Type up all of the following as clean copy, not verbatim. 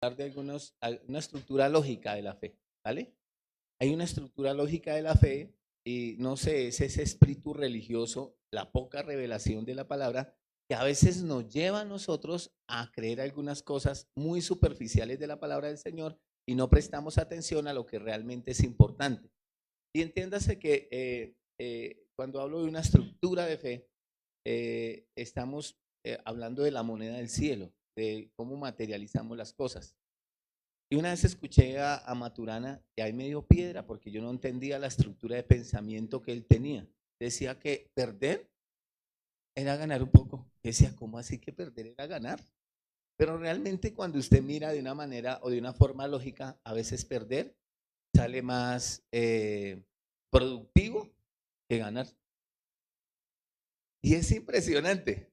hablar de una estructura lógica de la fe, ¿vale? Hay una estructura lógica de la fe y no sé, es ese espíritu religioso, la poca revelación de la palabra, que a veces nos lleva a nosotros a creer algunas cosas muy superficiales de la palabra del Señor y no prestamos atención a lo que realmente es importante. Y entiéndase que cuando hablo de una estructura de fe, estamos hablando de la moneda del cielo, de cómo materializamos las cosas. Y una vez escuché a Maturana y ahí me dio piedra porque yo no entendía la estructura de pensamiento que él tenía. Decía que perder era ganar un poco. Decía, ¿cómo así que perder era ganar? Pero realmente cuando usted mira de una manera o de una forma lógica, a veces perder sale más productivo que ganar. Y es impresionante.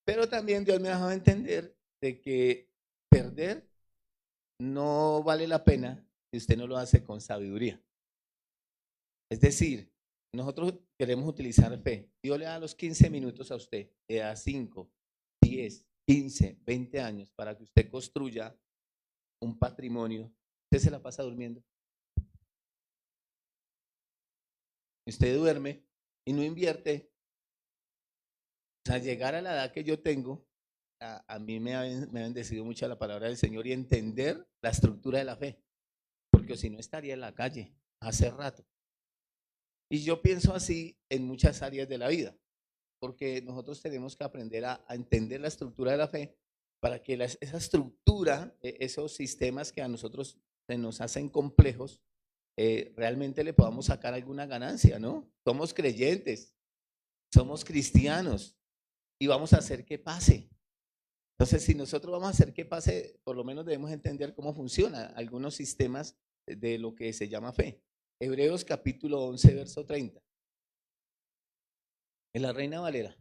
Pero también Dios me ha dejado entender de que perder no vale la pena si usted no lo hace con sabiduría. Es decir, nosotros queremos utilizar fe. Dios le da los 15 minutos a usted, le da 5, 10, 15, 20 años para que usted construya un patrimonio. Usted se la pasa durmiendo. Usted duerme y no invierte. O sea, llegar a la edad que yo tengo, a mí me ha bendecido mucho la palabra del Señor y entender la estructura de la fe, porque si no estaría en la calle hace rato. Y yo pienso así en muchas áreas de la vida, porque nosotros tenemos que aprender a entender la estructura de la fe para que esa estructura, esos sistemas que a nosotros se nos hacen complejos, realmente le podamos sacar alguna ganancia, ¿no? Somos creyentes, somos cristianos y vamos a hacer que pase. Entonces, si nosotros vamos a hacer que pase, por lo menos debemos entender cómo funcionan algunos sistemas de lo que se llama fe. Hebreos capítulo 11, verso 30. En la Reina Valera.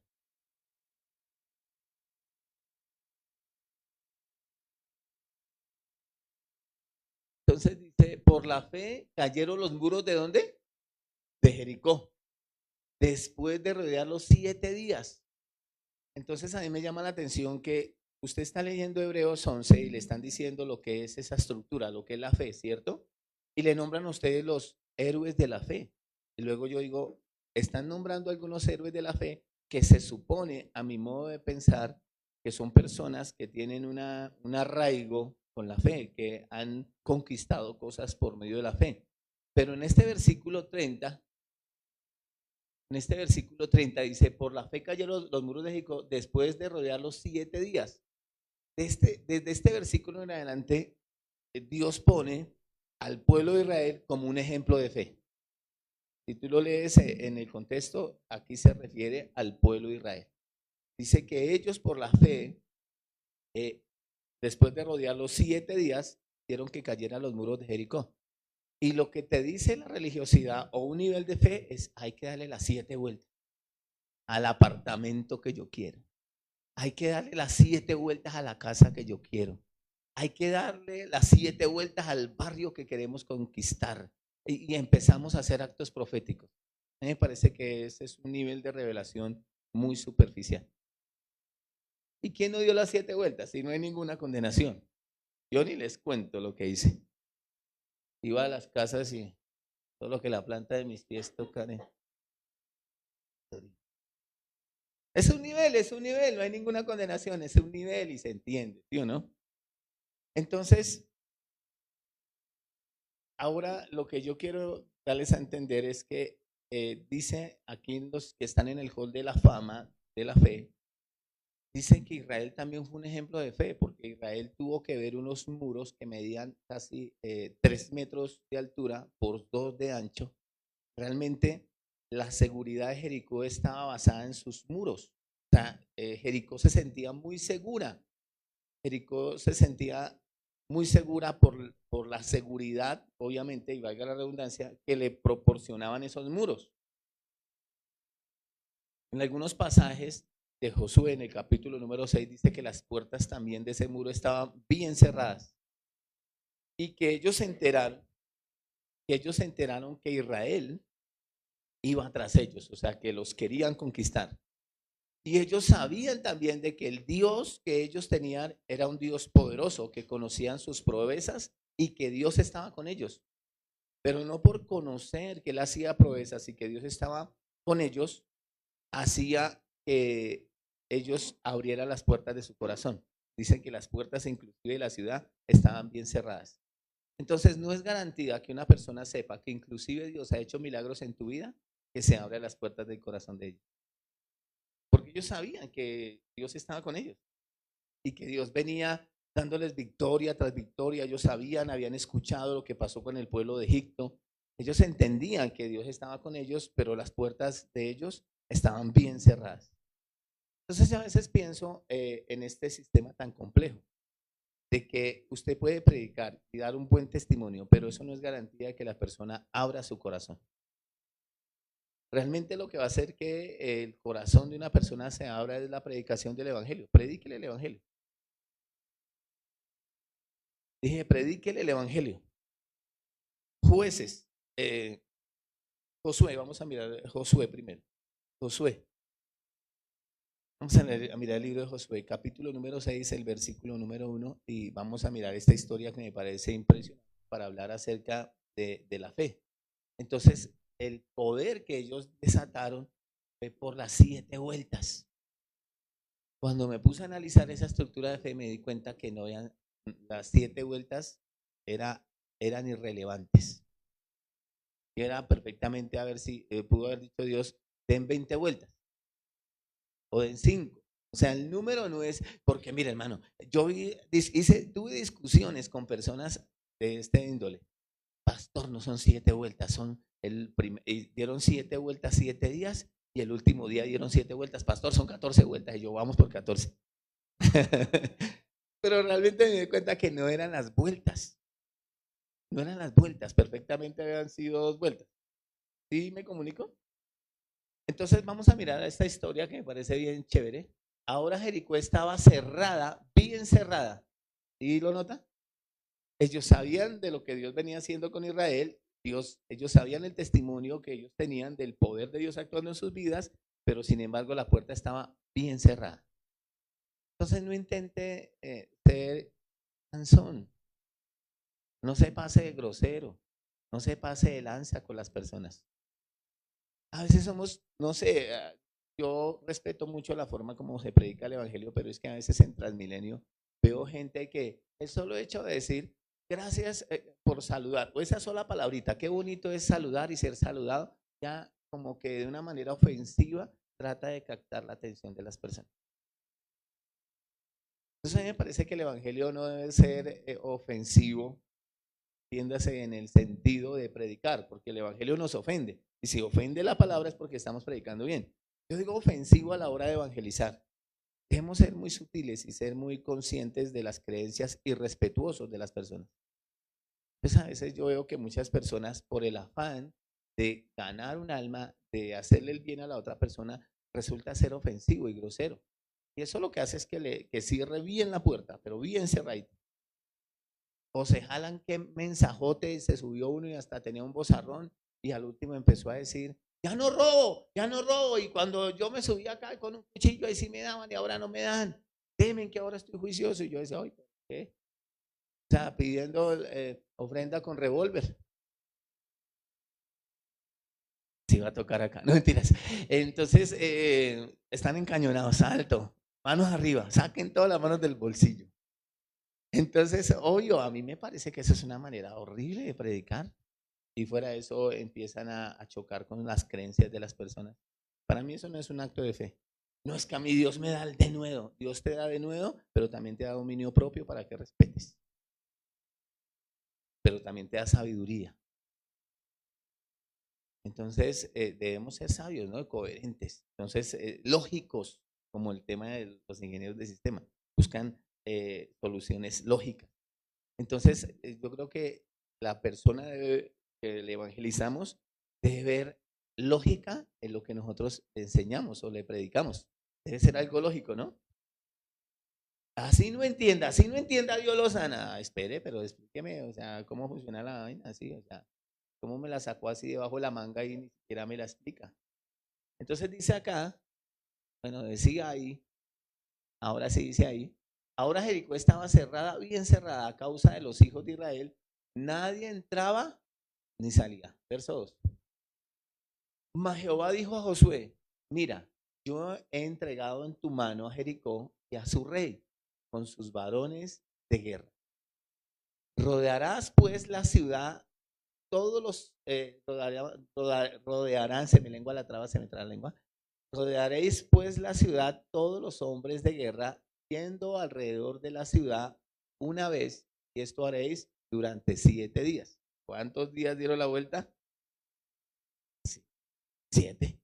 Entonces dice, por la fe cayeron los muros ¿de dónde? De Jericó. Después de rodearlos 7 días. Entonces a mí me llama la atención que usted está leyendo Hebreos 11 y le están diciendo lo que es esa estructura, lo que es la fe, ¿cierto? Y le nombran a ustedes los héroes de la fe. Y luego yo digo, están nombrando algunos héroes de la fe que se supone, a mi modo de pensar, que son personas que tienen un arraigo con la fe, que han conquistado cosas por medio de la fe. Pero en este versículo 30 dice, por la fe cayeron los muros de Jericó después de rodearlos 7 días. Desde este versículo en adelante, Dios pone al pueblo de Israel como un ejemplo de fe. Si tú lo lees en el contexto, aquí se refiere al pueblo de Israel. Dice que ellos por la fe, después de rodearlos 7 días, hicieron que cayeran los muros de Jericó. Y lo que te dice la religiosidad o un nivel de fe es, hay que darle las 7 vueltas al apartamento que yo quiero. Hay que darle las 7 vueltas a la casa que yo quiero. Hay que darle las 7 vueltas al barrio que queremos conquistar. Y empezamos a hacer actos proféticos. A mí me parece que ese es un nivel de revelación muy superficial. ¿Y quién no dio las 7 vueltas? Si no hay ninguna condenación. Yo ni les cuento lo que hice. Iba a las casas y todo lo que la planta de mis pies tocan. Es un nivel, no hay ninguna condenación, es un nivel y se entiende, ¿sí o no? Entonces, ahora lo que yo quiero darles a entender es que dice aquí los que están en el hall de la fama, de la fe, dicen que Israel también fue un ejemplo de fe, porque Israel tuvo que ver unos muros que medían casi 3 metros de altura por 2 de ancho. Realmente la seguridad de Jericó estaba basada en sus muros. O sea, Jericó se sentía muy segura. Jericó se sentía muy segura por la seguridad, obviamente, y valga la redundancia, que le proporcionaban esos muros. En algunos pasajes de Josué, en el capítulo número 6, dice que las puertas también de ese muro estaban bien cerradas y que ellos se enteraron que Israel iba tras ellos, o sea, que los querían conquistar. Y ellos sabían también de que el Dios que ellos tenían era un Dios poderoso, que conocían sus proezas y que Dios estaba con ellos. Pero no por conocer que él hacía proezas y que Dios estaba con ellos, hacía que ellos abrieran las puertas de su corazón. Dicen que las puertas inclusive de la ciudad estaban bien cerradas. Entonces no es garantía que una persona sepa que inclusive Dios ha hecho milagros en tu vida, que se abran las puertas del corazón de ellos. Porque ellos sabían que Dios estaba con ellos y que Dios venía dándoles victoria tras victoria. Ellos sabían, habían escuchado lo que pasó con el pueblo de Egipto. Ellos entendían que Dios estaba con ellos, pero las puertas de ellos estaban bien cerradas. Entonces a veces pienso en este sistema tan complejo, de que usted puede predicar y dar un buen testimonio, pero eso no es garantía de que la persona abra su corazón. Realmente lo que va a hacer que el corazón de una persona se abra es la predicación del evangelio. Predíquele el evangelio. Dije, predíquele el evangelio. Jueces, Josué, vamos a mirar Josué primero. Josué. Vamos a mirar el libro de Josué, capítulo número 6, el versículo número 1, y vamos a mirar esta historia que me parece impresionante para hablar acerca de la fe. Entonces, el poder que ellos desataron fue por las 7 vueltas. Cuando me puse a analizar esa estructura de fe, me di cuenta que no eran, las 7 vueltas eran irrelevantes. Y era perfectamente a ver si pudo haber dicho Dios, den 20 vueltas o den 5. O sea, el número no es, porque mire hermano, tuve discusiones con personas de este índole. Pastor, no son 7 vueltas, dieron 7 vueltas 7 días y el último día dieron 7 vueltas. Pastor, son 14 vueltas y yo vamos por 14. Pero realmente me di cuenta que no eran las vueltas. No eran las vueltas, perfectamente habían sido 2 vueltas. ¿Sí me comunico? Entonces vamos a mirar esta historia que me parece bien chévere. Ahora Jericó estaba cerrada, bien cerrada. ¿Sí lo nota? Ellos sabían de lo que Dios venía haciendo con Israel. Ellos sabían el testimonio que ellos tenían del poder de Dios actuando en sus vidas, pero sin embargo la puerta estaba bien cerrada. Entonces no intente ser cansón. No se pase de grosero. No se pase de lanza con las personas. A veces somos, no sé, yo respeto mucho la forma como se predica el evangelio, pero es que a veces en Transmilenio veo gente que el solo hecho de decir gracias por saludar, o esa sola palabrita, qué bonito es saludar y ser saludado, ya como que de una manera ofensiva trata de captar la atención de las personas. Entonces a mí me parece que el evangelio no debe ser ofensivo, entiéndase en el sentido de predicar, porque el evangelio nos ofende. Y si ofende la palabra es porque estamos predicando bien. Yo digo ofensivo a la hora de evangelizar. Debemos ser muy sutiles y ser muy conscientes de las creencias y respetuosos de las personas. Pues a veces yo veo que muchas personas, por el afán de ganar un alma, de hacerle el bien a la otra persona, resulta ser ofensivo y grosero. Y eso lo que hace es que cierre bien la puerta, pero bien cerradita. O se jalan qué mensajote, se subió uno y hasta tenía un bozarrón y al último empezó a decir, ya no robo, ya no robo. Y cuando yo me subí acá con un cuchillo, ahí sí me daban y ahora no me dan. Temen que ahora estoy juicioso. Y yo decía, oye, ¿qué? O sea, pidiendo ofrenda con revólver. Sí va a tocar acá, no mentiras. Entonces, están encañonados, alto, manos arriba, saquen todas las manos del bolsillo. Entonces, obvio, a mí me parece que esa es una manera horrible de predicar. Y fuera de eso empiezan a chocar con las creencias de las personas. Para mí eso no es un acto de fe. No es que a mí Dios me da el denuedo. Dios te da denuedo, pero también te da dominio propio para que respetes. Pero también te da sabiduría. Entonces debemos ser sabios, ¿no? Coherentes. Entonces, lógicos, como el tema de los ingenieros de sistema. Buscan soluciones lógicas. Entonces, yo creo que la persona que le evangelizamos debe ver lógica en lo que nosotros le enseñamos o le predicamos. Debe ser algo lógico, ¿no? Así no entienda, Dios lo sana. Espere, pero explíqueme, o sea, cómo funciona la vaina, así, o sea, cómo me la sacó así debajo de la manga y ni siquiera me la explica. Entonces dice acá, Bueno, decía ahí, ahora sí dice ahí, ahora Jericó estaba cerrada, bien cerrada a causa de los hijos de Israel. Nadie entraba ni salía. Verso 2. Mas Jehová dijo a Josué, mira, yo he entregado en tu mano a Jericó y a su rey con sus varones de guerra. Rodearás pues la ciudad, todos los rodearán, se me lengua la traba, se me traba la lengua. Rodearéis pues la ciudad, todos los hombres de guerra, yendo alrededor de la ciudad una vez, y esto haréis durante 7 días. ¿Cuántos días dieron la vuelta? 7.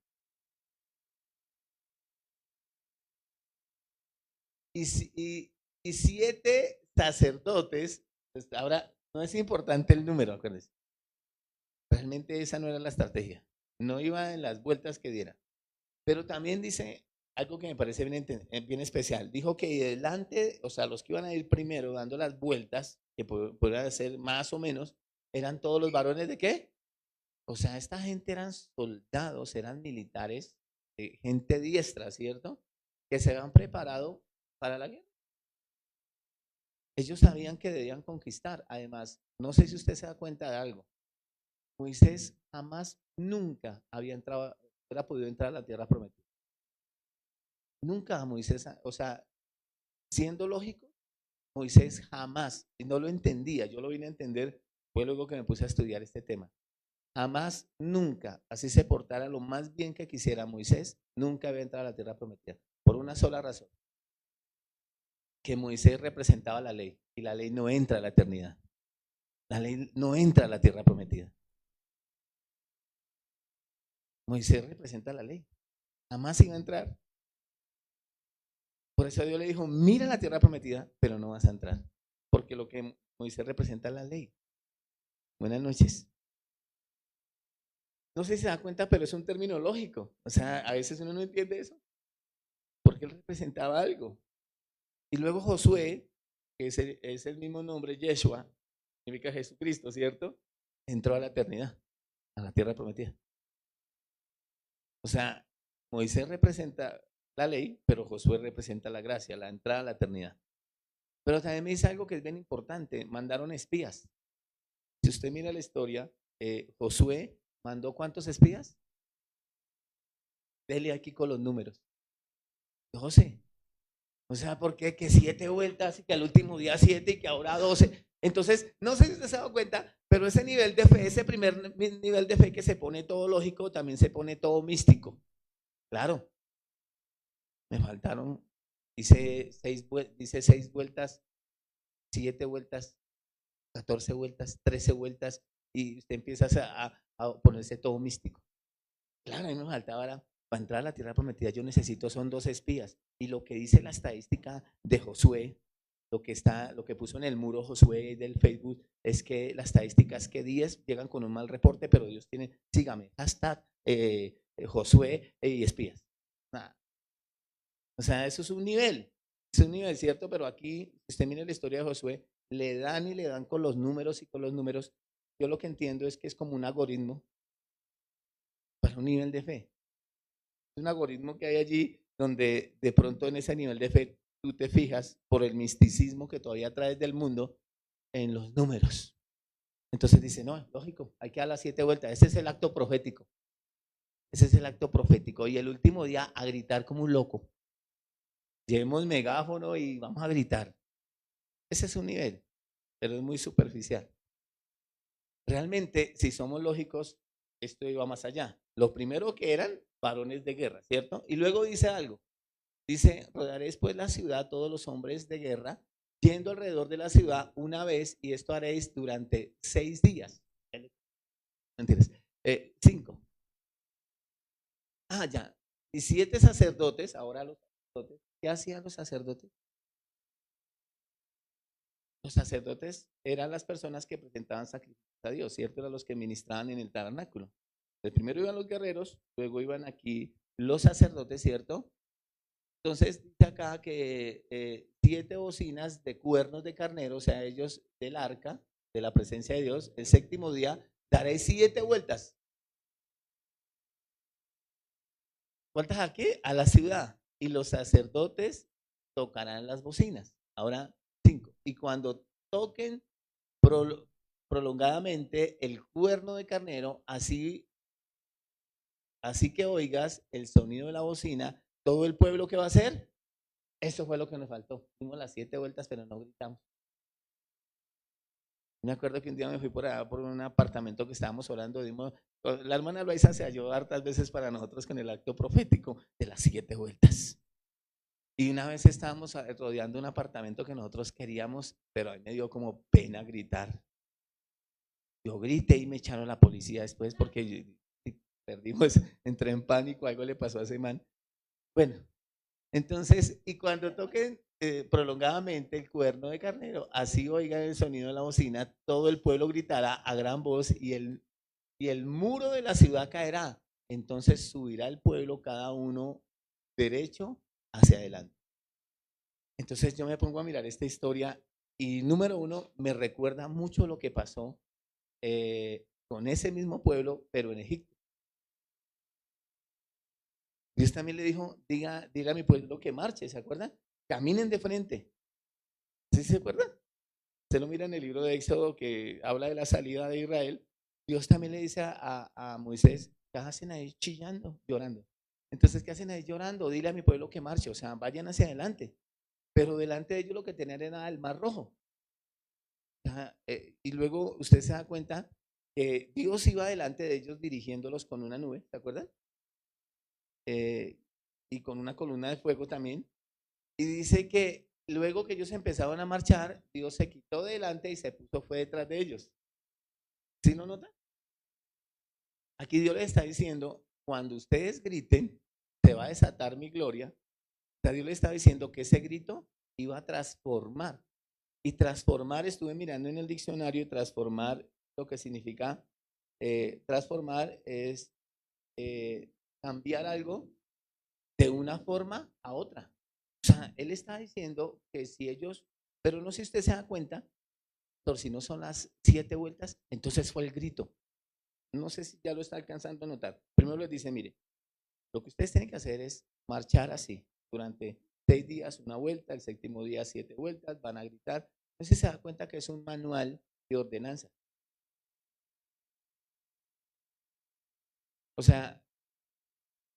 Y 7 sacerdotes, pues ahora no es importante el número, acuérdense. Realmente esa no era la estrategia. No iba en las vueltas que diera. Pero también dice algo que me parece bien especial. Dijo que delante, o sea, los que iban a ir primero dando las vueltas, que podrían ser más o menos, eran todos los varones de qué? O sea, esta gente eran soldados, eran militares, gente diestra, ¿cierto? Que se habían preparado para la guerra. Ellos sabían que debían conquistar. Además, no sé si usted se da cuenta de algo. Moisés jamás, nunca había entrado, hubiera podido entrar a la tierra prometida. Nunca Moisés, o sea, siendo lógico, Moisés jamás, y no lo entendía, yo lo vine a entender, fue luego que me puse a estudiar este tema. Jamás, nunca, así se portara lo más bien que quisiera Moisés, nunca había entrado a la tierra prometida. Por una sola razón, que Moisés representaba la ley, y la ley no entra a la eternidad. La ley no entra a la tierra prometida. Moisés representa la ley. Jamás iba a entrar. Por eso Dios le dijo, mira la tierra prometida, pero no vas a entrar. Porque lo que Moisés representa es la ley. Buenas noches. No sé si se da cuenta, pero es un término lógico. O sea, a veces uno no entiende eso. Porque él representaba algo. Y luego Josué, que es el mismo nombre, Yeshua, significa Jesucristo, ¿cierto? Entró a la eternidad, a la tierra prometida. O sea, Moisés representa la ley, pero Josué representa la gracia, la entrada a la eternidad. Pero también me dice algo que es bien importante, mandaron espías. Si usted mira la historia, Josué mandó ¿cuántos espías? Dele aquí con los números. 12. O sea, ¿por qué? Que 7 vueltas y que al último día 7 y que ahora 12. Entonces, no sé si usted se ha dado cuenta, pero ese nivel de fe, ese primer nivel de fe que se pone todo lógico, también se pone todo místico. Claro, me faltaron, dice 6 vueltas, 7 vueltas, 14 vueltas, 13 vueltas, y usted empieza a ponerse todo místico. Claro, a mí me faltaba para entrar a la tierra prometida, yo necesito son 2 espías. Y lo que dice la estadística de Josué, lo que puso en el muro Josué del Facebook, es que la estadística es que 10 llegan con un mal reporte, pero Dios tiene, sígame, hashtag Josué y espías. Nada. O sea, eso es un nivel, ¿cierto? Pero aquí, si usted mira la historia de Josué, le dan y le dan con los números y con los números. Yo lo que entiendo es que es como un algoritmo para un nivel de fe. Es un algoritmo que hay allí donde de pronto en ese nivel de fe tú te fijas por el misticismo que todavía traes del mundo en los números. Entonces dice, no, lógico, hay que dar las 7 vueltas. Ese es el acto profético. Ese es el acto profético. Y el último día a gritar como un loco. Llevemos megáfono y vamos a gritar. Ese es un nivel, pero es muy superficial. Realmente, si somos lógicos, esto iba más allá. Lo primero que eran varones de guerra, ¿cierto? Y luego dice algo. Dice, rodearéis pues la ciudad, todos los hombres de guerra, yendo alrededor de la ciudad una vez, y esto haréis durante 6 días. Mentiras. 5. Ya. Y 7 sacerdotes, ahora los sacerdotes, ¿qué hacían los sacerdotes? Los sacerdotes eran las personas que presentaban sacrificios a Dios, ¿cierto? Eran los que ministraban en el tabernáculo. Primero iban los guerreros, luego iban aquí los sacerdotes, ¿cierto? Entonces dice acá que 7 bocinas de cuernos de carnero, o sea, ellos del arca, de la presencia de Dios, el 7º día daréis 7 vueltas. ¿Cuántas aquí? A la ciudad. y los sacerdotes tocarán las bocinas. Ahora, 5. Y cuando toquen prolongadamente el cuerno de carnero, así que oigas el sonido de la bocina, todo el pueblo que va a hacer, eso fue lo que nos faltó. Dimos las 7 vueltas, pero no gritamos. Me acuerdo que un día me fui por allá por un apartamento que estábamos orando, la hermana Loaiza se ayudó hartas veces para nosotros con el acto profético de las 7 vueltas. Y una vez estábamos rodeando un apartamento que nosotros queríamos, pero a mí me dio como pena gritar. Yo grité y me echaron la policía después porque perdimos, entré en pánico, algo le pasó a ese man. Bueno, entonces, y cuando toquen prolongadamente el cuerno de carnero, así oigan el sonido de la bocina, todo el pueblo gritará a gran voz y el muro de la ciudad caerá. Entonces subirá el pueblo cada uno derecho hacia adelante. Entonces yo me pongo a mirar esta historia y número uno, me recuerda mucho lo que pasó con ese mismo pueblo, pero en Egipto. Dios también le dijo, diga a mi pueblo que marche, ¿se acuerdan? Caminen de frente. ¿Sí se acuerdan? Usted lo mira en el libro de Éxodo que habla de la salida de Israel. Dios también le dice a Moisés, ¿qué hacen ahí chillando, llorando? Entonces, ¿qué hacen ahí llorando? Dile a mi pueblo que marche, o sea, vayan hacia adelante. Pero delante de ellos lo que tenían era el mar rojo. Y luego usted se da cuenta que Dios iba delante de ellos dirigiéndolos con una nube, ¿se acuerdan? Y con una columna de fuego también. Y dice que luego que ellos empezaban a marchar, Dios se quitó delante y se puso fue detrás de ellos. ¿Sí lo nota? Aquí Dios les está diciendo, cuando ustedes griten, se va a desatar mi gloria. O sea, Dios les está diciendo que ese grito iba a transformar. Y transformar, estuve mirando en el diccionario, transformar lo que significa transformar es cambiar algo de una forma a otra. O sea, él está diciendo que si ellos, pero no sé si usted se da cuenta, pero si no son las 7 vueltas, entonces fue el grito. No sé si ya lo está alcanzando a notar. Primero les dice, mire, lo que ustedes tienen que hacer es marchar así durante 6 días, una vuelta, el séptimo día 7 vueltas, van a gritar. Entonces se da cuenta que es un manual de ordenanza. O sea,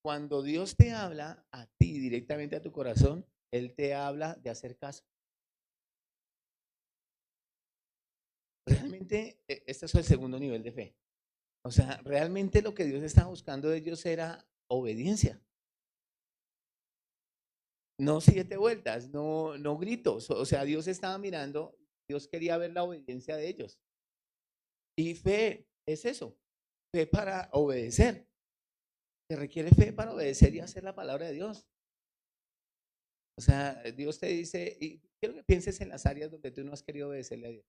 cuando Dios te habla a ti directamente a tu corazón, Él te habla de hacer caso. Realmente, este es el segundo nivel de fe. O sea, realmente lo que Dios estaba buscando de ellos era obediencia. No 7 vueltas, no gritos. O sea, Dios estaba mirando, Dios quería ver la obediencia de ellos. Y fe es eso, fe para obedecer. Se requiere fe para obedecer y hacer la palabra de Dios. O sea, Dios te dice, y quiero que pienses en las áreas donde tú no has querido obedecerle a Dios.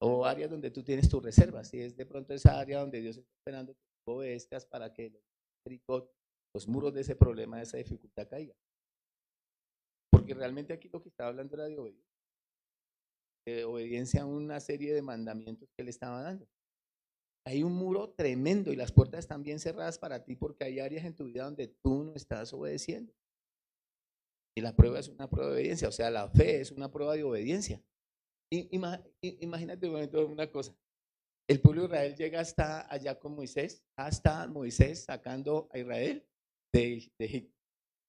O áreas donde tú tienes tus reservas. Si es de pronto esa área donde Dios está esperando que tú obedezcas para que los muros de ese problema, de esa dificultad caigan. Porque realmente aquí lo que estaba hablando era de obediencia. De obediencia a una serie de mandamientos que le estaba dando. Hay un muro tremendo y las puertas están bien cerradas para ti porque hay áreas en tu vida donde tú no estás obedeciendo. Y la prueba es una prueba de obediencia, o sea, la fe es una prueba de obediencia. Imagínate un momento una cosa. El pueblo de Israel llega hasta allá con Moisés, hasta Moisés sacando a Israel de Egipto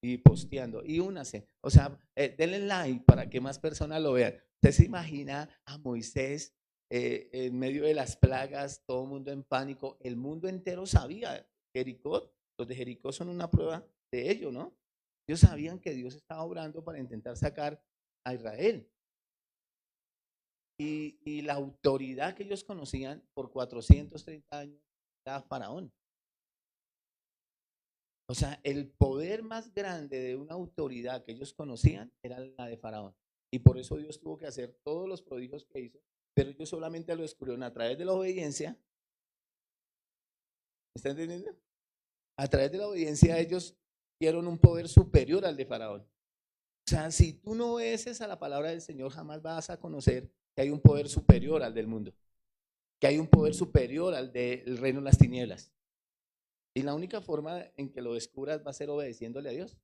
y posteando. Y únase, o sea, denle like para que más personas lo vean. Usted se imagina a Moisés en medio de las plagas, todo el mundo en pánico, el mundo entero sabía, Jericó, los de Jericó son una prueba de ello, ¿no? Ellos sabían que Dios estaba obrando para intentar sacar a Israel. Y la autoridad que ellos conocían por 430 años era Faraón. O sea, el poder más grande de una autoridad que ellos conocían era la de Faraón. Y por eso Dios tuvo que hacer todos los prodigios que hizo, pero ellos solamente lo descubrieron a través de la obediencia. ¿Me está entendiendo? A través de la obediencia ellos dieron un poder superior al de Faraón. O sea, si tú no obedeces a la palabra del Señor, jamás vas a conocer que hay un poder superior al del mundo, que hay un poder superior al del reino de las tinieblas. Y la única forma en que lo descubras va a ser obedeciéndole a Dios.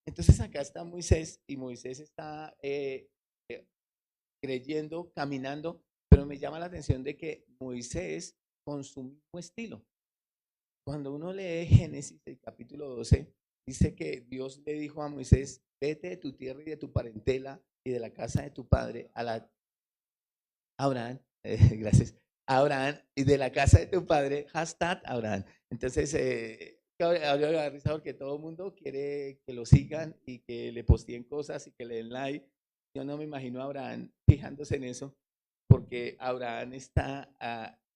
Entonces acá está Moisés y Moisés está eh, creyendo, caminando, pero me llama la atención de que Moisés con su mismo estilo. Cuando uno lee Génesis, el capítulo 12, dice que Dios le dijo a Moisés, vete de tu tierra y de tu parentela y de la casa de tu padre a la Abraham, gracias, Abraham y de la casa de tu padre, hashtag Abraham. Entonces, ahora me da risa porque todo el mundo quiere que lo sigan y que le posteen cosas y que le den like. Yo no me imagino a Abraham fijándose en eso, porque Abraham está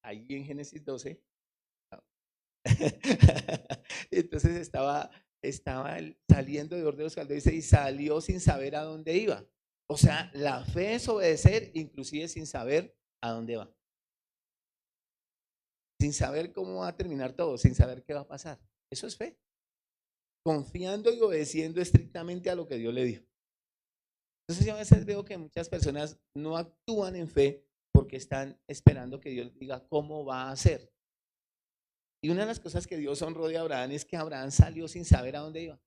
ahí en Génesis 12. Entonces estaba saliendo de Ur de los Caldeos y salió sin saber a dónde iba. O sea, la fe es obedecer inclusive sin saber a dónde va, sin saber cómo va a terminar todo, sin saber qué va a pasar. Eso es fe, confiando y obedeciendo estrictamente a lo que Dios le dijo. Entonces yo a veces veo que muchas personas no actúan en fe porque están esperando que Dios diga cómo va a hacer. Y una de las cosas que Dios honró de Abraham es que Abraham salió sin saber a dónde iba.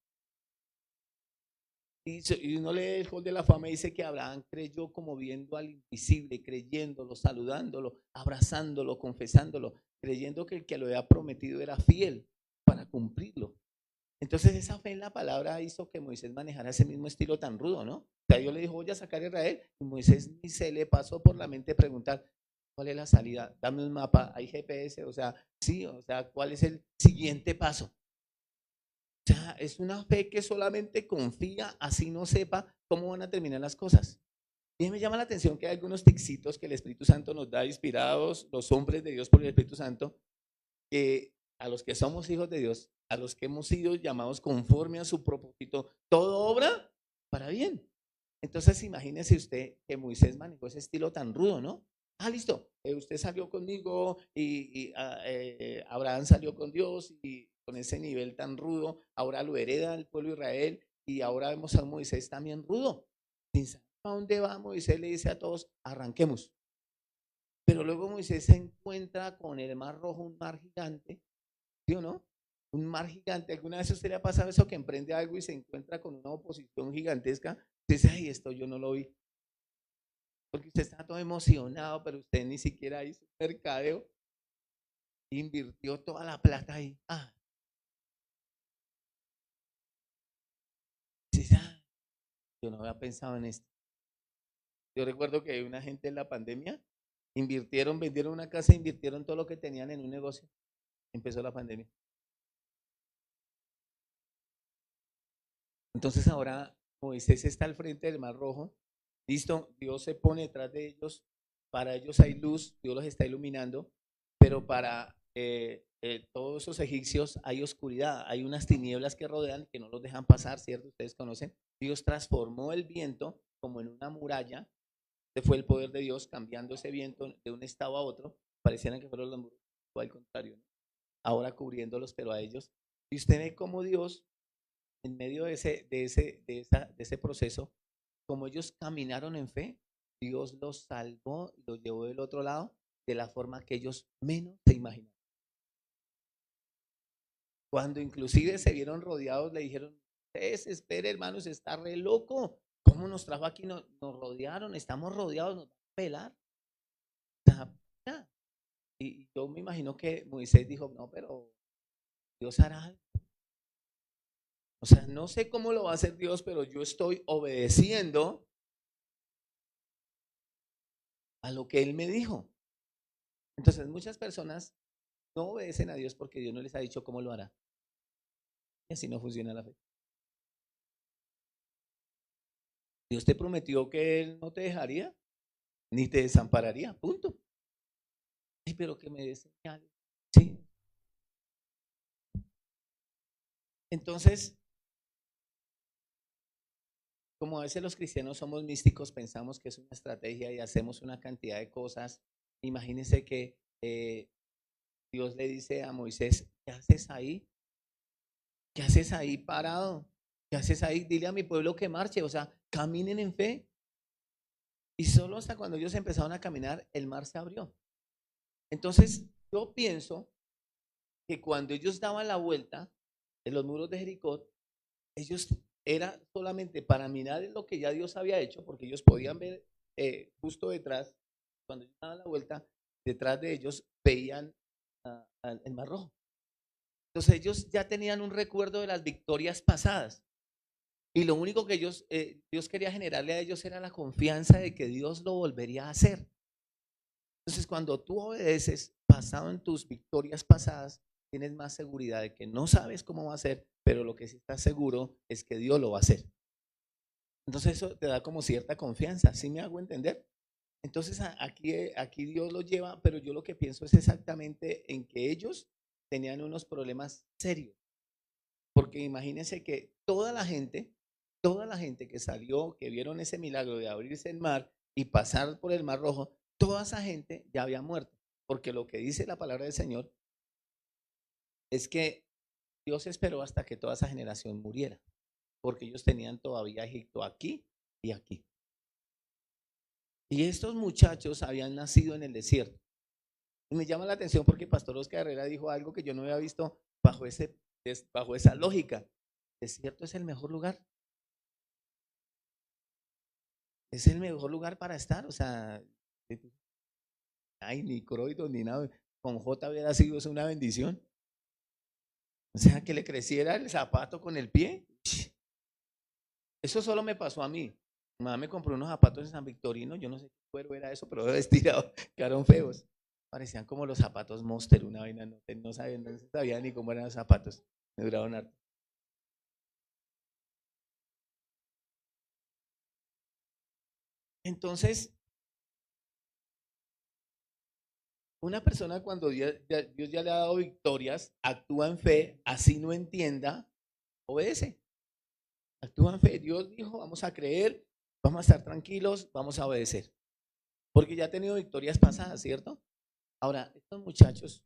Y uno lee el Hall de la Fama y dice que Abraham creyó como viendo al invisible, creyéndolo, saludándolo, abrazándolo, confesándolo, creyendo que el que lo había prometido era fiel para cumplirlo. Entonces esa fe en la palabra hizo que Moisés manejara ese mismo estilo tan rudo, ¿no? O sea, Dios le dijo, voy a sacar a Israel, y Moisés ni se le pasó por la mente preguntar, ¿cuál es la salida? Dame un mapa, hay GPS, o sea, sí, o sea, ¿cuál es el siguiente paso? O sea, es una fe que solamente confía, así no sepa cómo van a terminar las cosas. Y me llama la atención que hay algunos tixitos que el Espíritu Santo nos da, inspirados los hombres de Dios por el Espíritu Santo, que a los que somos hijos de Dios, a los que hemos sido llamados conforme a su propósito, todo obra para bien. Entonces, imagínese usted que Moisés manejó ese estilo tan rudo, ¿no? Ah, listo, usted salió conmigo y Abraham salió con Dios y con ese nivel tan rudo, ahora lo hereda el pueblo de Israel y ahora vemos a Moisés también rudo. Sin saber a dónde va, Moisés le dice a todos, arranquemos. Pero luego Moisés se encuentra con el mar rojo, un mar gigante, ¿sí o no? Un mar gigante. ¿Alguna vez a usted le ha pasado eso que emprende algo y se encuentra con una oposición gigantesca? Usted dice, ay, esto yo no lo vi. Porque usted está todo emocionado, pero usted ni siquiera hizo mercadeo, invirtió toda la plata ahí. Ah, sí, yo no había pensado en esto. Yo recuerdo que una gente en la pandemia invirtieron, vendieron una casa, invirtieron todo lo que tenían en un negocio. Empezó la pandemia. Entonces ahora Moisés está al frente del Mar Rojo. Listo, Dios se pone detrás de ellos. Para ellos hay luz, Dios los está iluminando, pero para todos esos egipcios hay oscuridad, hay unas tinieblas que rodean y que no los dejan pasar, ¿cierto? Ustedes conocen. Dios transformó el viento como en una muralla. Este fue el poder de Dios cambiando ese viento de un estado a otro. Parecieran que fueron los muros, o al contrario, ¿no? Ahora cubriéndolos, pero a ellos. Y usted ve cómo Dios en medio de ese proceso, como ellos caminaron en fe, Dios los salvó y los llevó del otro lado de la forma que ellos menos se imaginaron. Cuando inclusive se vieron rodeados, le dijeron, espere hermanos, está re loco. ¿Cómo nos trajo aquí? Nos rodearon, estamos rodeados, nos van a pelar. Y yo me imagino que Moisés dijo, no, pero Dios hará algo. O sea, no sé cómo lo va a hacer Dios, pero yo estoy obedeciendo a lo que Él me dijo. Entonces, muchas personas no obedecen a Dios porque Dios no les ha dicho cómo lo hará. Y así no funciona la fe. Dios te prometió que Él no te dejaría ni te desampararía. Punto. Ay, pero que me des señales. Sí. Entonces, como a veces los cristianos somos místicos, pensamos que es una estrategia y hacemos una cantidad de cosas. Imagínense que Dios le dice a Moisés, ¿qué haces ahí? ¿Qué haces ahí parado? ¿Qué haces ahí? Dile a mi pueblo que marche, o sea, caminen en fe. Y solo hasta cuando ellos empezaron a caminar, el mar se abrió. Entonces, yo pienso que cuando ellos daban la vuelta en los muros de Jericó, ellos era solamente para mirar lo que ya Dios había hecho, porque ellos podían ver justo detrás, cuando ellos daban la vuelta, detrás de ellos veían el Mar Rojo. Entonces ellos ya tenían un recuerdo de las victorias pasadas. Y lo único que Dios quería generarle a ellos era la confianza de que Dios lo volvería a hacer. Entonces, cuando tú obedeces, basado en tus victorias pasadas, tienes más seguridad de que no sabes cómo va a ser, pero lo que sí estás seguro es que Dios lo va a hacer. Entonces, eso te da como cierta confianza, ¿sí me hago entender? Entonces, aquí Dios lo lleva, pero yo lo que pienso es exactamente en que ellos tenían unos problemas serios. Porque imagínense que toda la gente que salió, que vieron ese milagro de abrirse el mar y pasar por el Mar Rojo, toda esa gente ya había muerto. Porque lo que dice la palabra del Señor es que Dios esperó hasta que toda esa generación muriera. Porque ellos tenían todavía Egipto aquí y aquí. Y estos muchachos habían nacido en el desierto. Y me llama la atención porque Pastor Oscar Herrera dijo algo que yo no había visto bajo esa lógica. ¿El desierto es el mejor lugar? Es el mejor lugar para estar, o sea, ay, ni Croydon ni nada, con J hubiera sido eso una bendición. O sea, que le creciera el zapato con el pie. Eso solo me pasó a mí. Mi mamá me compró unos zapatos en San Victorino, yo no sé qué cuero era eso, pero estirado, quedaron feos. Parecían como los zapatos Monster, una vaina, no sabía, no sabía ni cómo eran los zapatos. Me duraron harto. Entonces, una persona cuando Dios ya le ha dado victorias, actúa en fe, así no entienda, obedece. Actúa en fe. Dios dijo, vamos a creer, vamos a estar tranquilos, vamos a obedecer. Porque ya ha tenido victorias pasadas, ¿cierto? Ahora, estos muchachos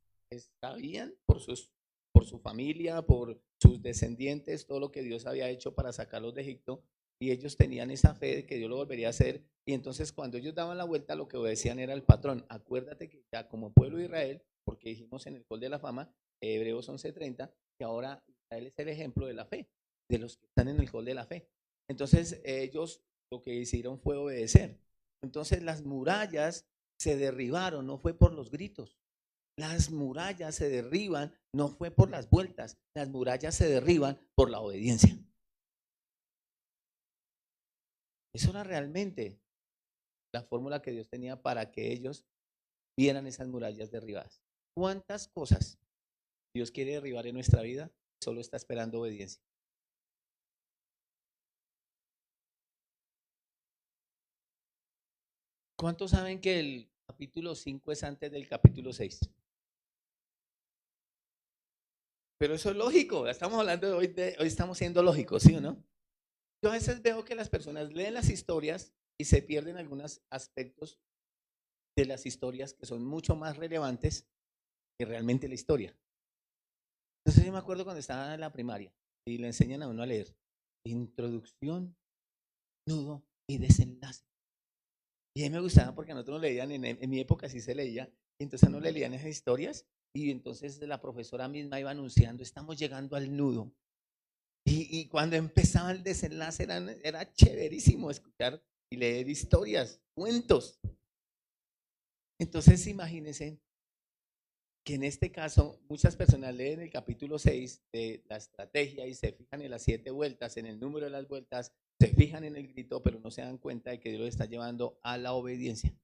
sabían por su familia, por sus descendientes, todo lo que Dios había hecho para sacarlos de Egipto, y ellos tenían esa fe de que Dios lo volvería a hacer. Y entonces cuando ellos daban la vuelta, lo que obedecían era el patrón. Acuérdate que ya como pueblo de Israel, porque dijimos en el Hall de la Fama, Hebreos 11:30, que ahora Israel es el ejemplo de la fe, de los que están en el Hall de la fe. Entonces ellos lo que hicieron fue obedecer. Entonces las murallas se derribaron, no fue por los gritos. Las murallas se derriban, no fue por las vueltas. Las murallas se derriban por la obediencia. Eso era realmente la fórmula que Dios tenía para que ellos vieran esas murallas derribadas. ¿Cuántas cosas Dios quiere derribar en nuestra vida? Solo está esperando obediencia. ¿Cuántos saben que el capítulo 5 es antes del capítulo 6? Pero eso es lógico, estamos hablando hoy estamos siendo lógicos, ¿sí o no? Yo a veces veo que las personas leen las historias y se pierden algunos aspectos de las historias que son mucho más relevantes que realmente la historia. Entonces yo me acuerdo cuando estaba en la primaria y le enseñan a uno a leer introducción, nudo y desenlace. Y a mí me gustaba porque a nosotros nos leían, en mi época sí se leía, y entonces no le leían esas historias y entonces la profesora misma iba anunciando, estamos llegando al nudo. Y cuando empezaba el desenlace era chéverísimo escuchar y leer historias, cuentos. Entonces imagínense que en este caso muchas personas leen el capítulo 6 de la estrategia y se fijan en las 7 vueltas, en el número de las vueltas, se fijan en el grito, pero no se dan cuenta de que Dios los está llevando a la obediencia.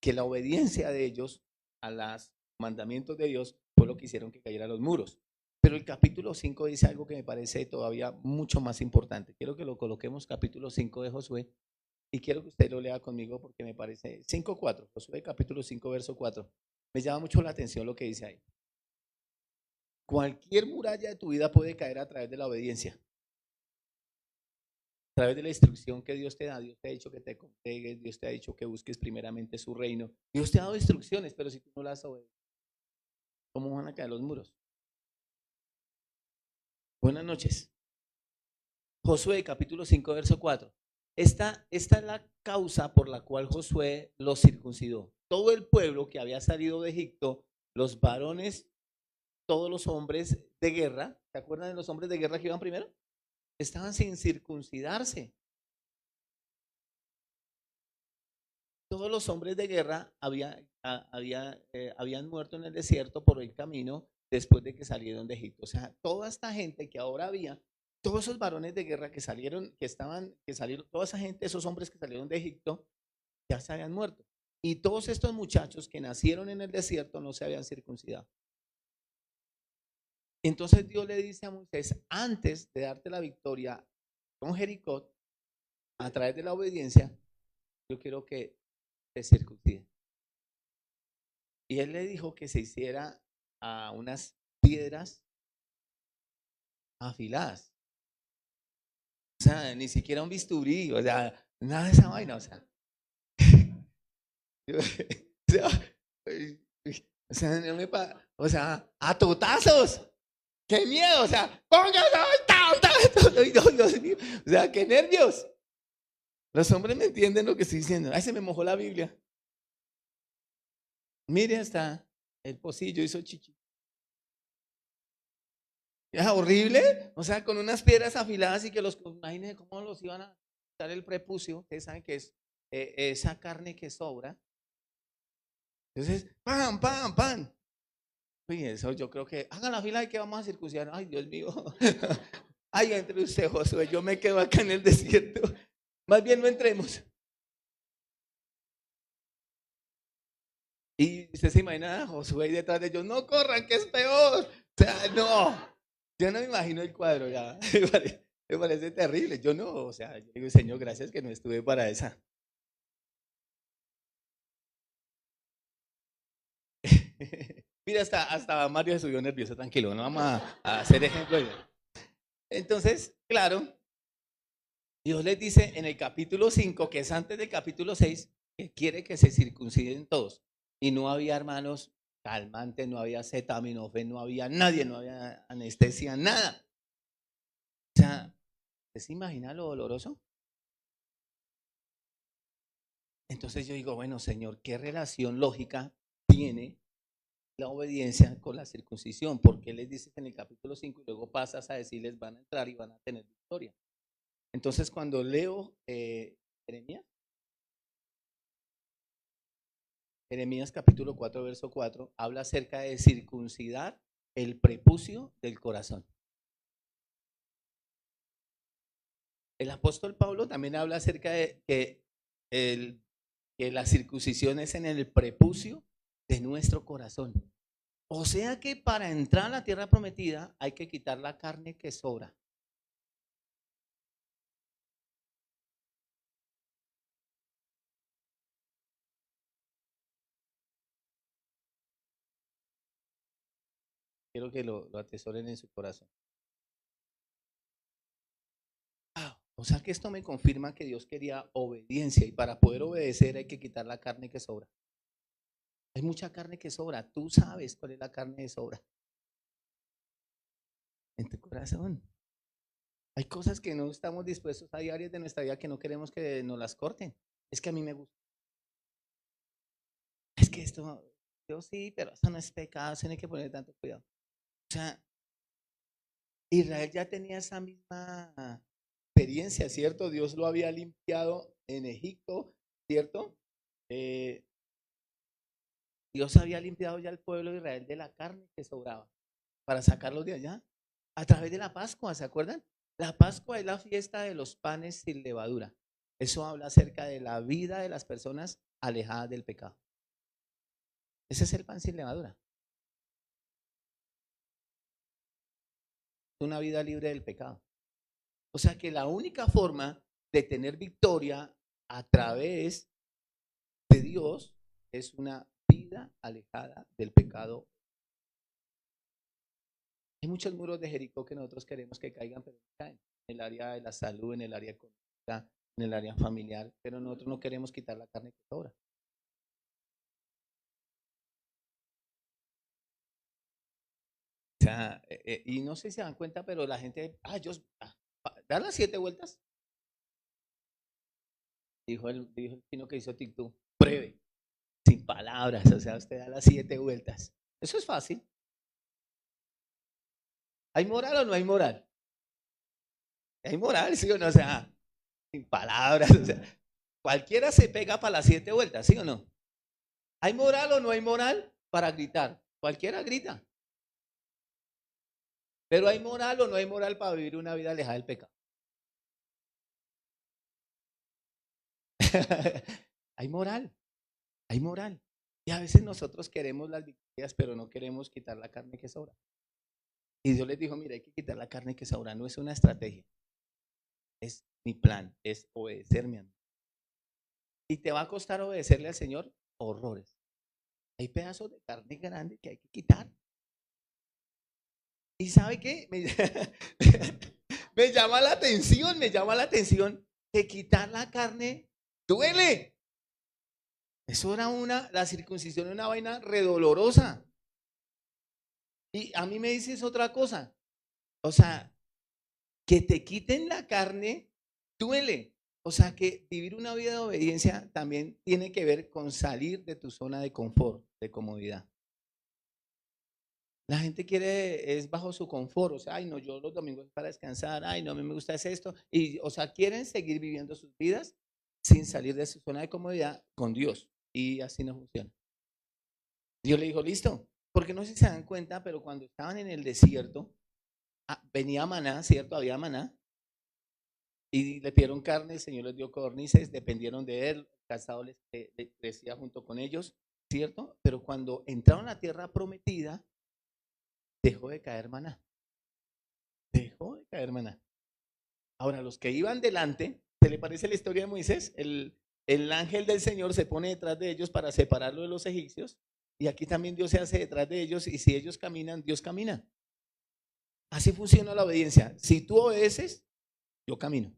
Que la obediencia de ellos a los mandamientos de Dios fue lo que hicieron que cayeran los muros. Pero el capítulo 5 dice algo que me parece todavía mucho más importante. Quiero que lo coloquemos, capítulo 5 de Josué, y quiero que usted lo lea conmigo porque me parece 5:4, Josué capítulo 5 verso 4. Me llama mucho la atención lo que dice ahí. Cualquier muralla de tu vida puede caer a través de la obediencia, a través de la instrucción que Dios te da. Dios te ha dicho que te congregues, Dios te ha dicho que busques primeramente su reino. Dios te ha dado instrucciones, pero si tú no las obedeces, ¿cómo van a caer los muros? Buenas noches. Josué capítulo 5 verso 4. Esta es la causa por la cual Josué los circuncidó. Todo el pueblo que había salido de Egipto, los varones, todos los hombres de guerra, ¿se acuerdan de los hombres de guerra que iban primero? estaban sin circuncidarse. Todos los hombres de guerra habían muerto en el desierto por el camino después de que salieron de Egipto. O sea, toda esta gente que ahora había, todos esos varones de guerra que salieron, toda esa gente, esos hombres que salieron de Egipto, ya se habían muerto. Y todos estos muchachos que nacieron en el desierto no se habían circuncidado. Entonces Dios le dice a Moisés, antes de darte la victoria con Jericó, a través de la obediencia, yo quiero que te circunciden. Y él le dijo que se hiciera a unas piedras afiladas. O sea, ni siquiera un bisturí, o sea, nada de esa vaina, o sea. O sea, a totazos. ¡Qué miedo! O sea, póngase, Dios mío. O sea, qué nervios. Los hombres me entienden lo que estoy diciendo. Ay, se me mojó la Biblia. Mire, hasta el pocillo hizo chichi. ¿Es horrible? O sea, con unas piedras afiladas y que imagínense cómo los iban a quitar el prepucio. Ustedes saben que es esa carne que sobra. Entonces, ¡pam, pam, pam! Y eso yo creo que hagan la fila y que vamos a circuncidar. Ay, Dios mío. Ay, entre usted, Josué, yo me quedo acá en el desierto. Más bien no entremos. Y usted se imagina a Josué ahí detrás de ellos, no corran, que es peor. O sea, no. Yo no me imagino el cuadro ya. Me parece terrible. Yo no, o sea, yo digo, Señor, gracias que no estuve para esa. Mira, hasta Mario se subió nervioso, tranquilo, no vamos a hacer ejemplo. Entonces, claro, Dios les dice en el capítulo 5, que es antes del capítulo 6, que quiere que se circunciden todos. Y no había, hermanos, calmantes, no había acetaminofén, no había nadie, no había anestesia, nada. O sea, ¿usted se imagina lo doloroso? Entonces yo digo, bueno, Señor, ¿qué relación lógica tiene la obediencia con la circuncisión? Porque les dices en el capítulo 5 y luego pasas a decirles van a entrar y van a tener victoria. Entonces cuando leo Jeremías capítulo 4, verso 4, habla acerca de circuncidar el prepucio del corazón. El apóstol Pablo también habla acerca de que la circuncisión es en el prepucio de nuestro corazón. O sea que para entrar a la tierra prometida hay que quitar la carne que sobra. Quiero que lo atesoren en su corazón. O sea que esto me confirma que Dios quería obediencia y para poder obedecer hay que quitar la carne que sobra. Hay mucha carne que sobra. Tú sabes cuál es la carne que sobra en tu corazón. Hay cosas que no estamos dispuestos, hay áreas de nuestra vida que no queremos que nos las corten. Es que a mí me gusta. Es que esto, yo sí, pero eso no es pecado, se tiene que poner tanto cuidado. O sea, Israel ya tenía esa misma experiencia, ¿cierto? Dios lo había limpiado en Egipto, ¿cierto? Eh, Dios había limpiado ya al pueblo de Israel de la carne que sobraba para sacarlos de allá a través de la Pascua, ¿se acuerdan? La Pascua es la fiesta de los panes sin levadura. Eso habla acerca de la vida de las personas alejadas del pecado. Ese es el pan sin levadura. Una vida libre del pecado. O sea que la única forma de tener victoria a través de Dios es una vida alejada del pecado. Hay muchos muros de Jericó que nosotros queremos que caigan, pero no caen. En el área de la salud, en el área económica, en el área familiar, pero nosotros no queremos quitar la carne que sobra. O sea, y no sé si se dan cuenta, pero la gente, da las 7 vueltas. Dijo el chino que hizo TikTok, pruebe, sin palabras, o sea, usted da las 7 vueltas. Eso es fácil. ¿Hay moral o no hay moral? Hay moral, ¿sí o no? O sea, sin palabras, o sea, cualquiera se pega para las 7 vueltas, ¿sí o no? ¿Hay moral o no hay moral para gritar? Cualquiera grita. Pero ¿hay moral o no hay moral para vivir una vida alejada del pecado? Hay moral, hay moral. Y a veces nosotros queremos las victorias, pero no queremos quitar la carne que sobra. Y Dios les dijo, mira, hay que quitar la carne que sobra. No es una estrategia, es mi plan, es obedecerme a mí. Y te va a costar obedecerle al Señor horrores. Hay pedazos de carne grande que hay que quitar. ¿Y sabe qué? Me llama la atención que quitar la carne duele. Eso era la circuncisión era una vaina redolorosa. Y a mí me dices otra cosa. O sea, que te quiten la carne duele. O sea, que vivir una vida de obediencia también tiene que ver con salir de tu zona de confort, de comodidad. La gente quiere, es bajo su confort, o sea, ay, no, yo los domingos para descansar, ay, no, a mí me gusta esto, y, o sea, quieren seguir viviendo sus vidas sin salir de su zona de comodidad con Dios, y así no funciona. Dios le dijo, listo, porque no sé si se dan cuenta, pero cuando estaban en el desierto, venía maná, ¿cierto? Había maná, y le pidieron carne, el Señor les dio codornices, dependieron de él, el cazado les crecía junto con ellos, ¿cierto? Pero cuando entraron a la tierra prometida, dejó de caer maná, dejó de caer maná. Ahora, los que iban delante, ¿se le parece la historia de Moisés? El ángel del Señor se pone detrás de ellos para separarlo de los egipcios. Y aquí también Dios se hace detrás de ellos. Y si ellos caminan, Dios camina. Así funciona la obediencia. Si tú obedeces, yo camino.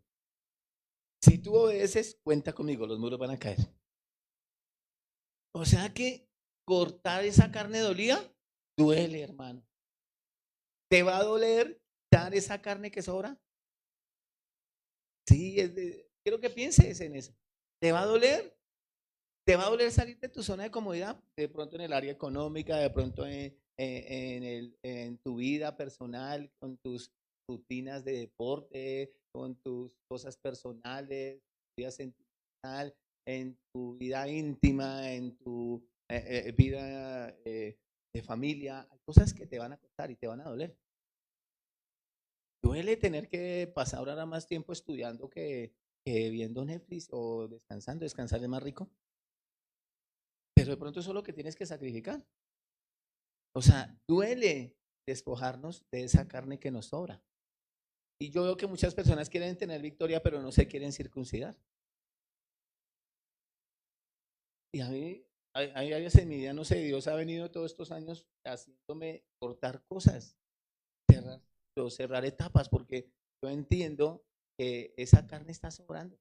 Si tú obedeces, cuenta conmigo, los muros van a caer. O sea que cortar esa carne dolía, duele, hermano. ¿Te va a doler dar esa carne que sobra? Sí, quiero que pienses en eso. ¿Te va a doler? ¿Te va a doler salir de tu zona de comodidad? De pronto en el área económica, de pronto en tu vida personal, con tus rutinas de deporte, con tus cosas personales, tu vida sentimental, en tu vida íntima, en tu vida de familia. Hay cosas que te van a costar y te van a doler. Duele tener que pasar ahora más tiempo estudiando que viendo Netflix o descansando. Descansar es más rico. Pero de pronto eso es lo que tienes que sacrificar. O sea, duele despojarnos de esa carne que nos sobra. Y yo veo que muchas personas quieren tener victoria, pero no se quieren circuncidar. Y a mí hay áreas en mi vida, no sé, Dios ha venido todos estos años haciéndome cortar cosas, cerrar, cerrar etapas, porque yo entiendo que esa carne está sobrando.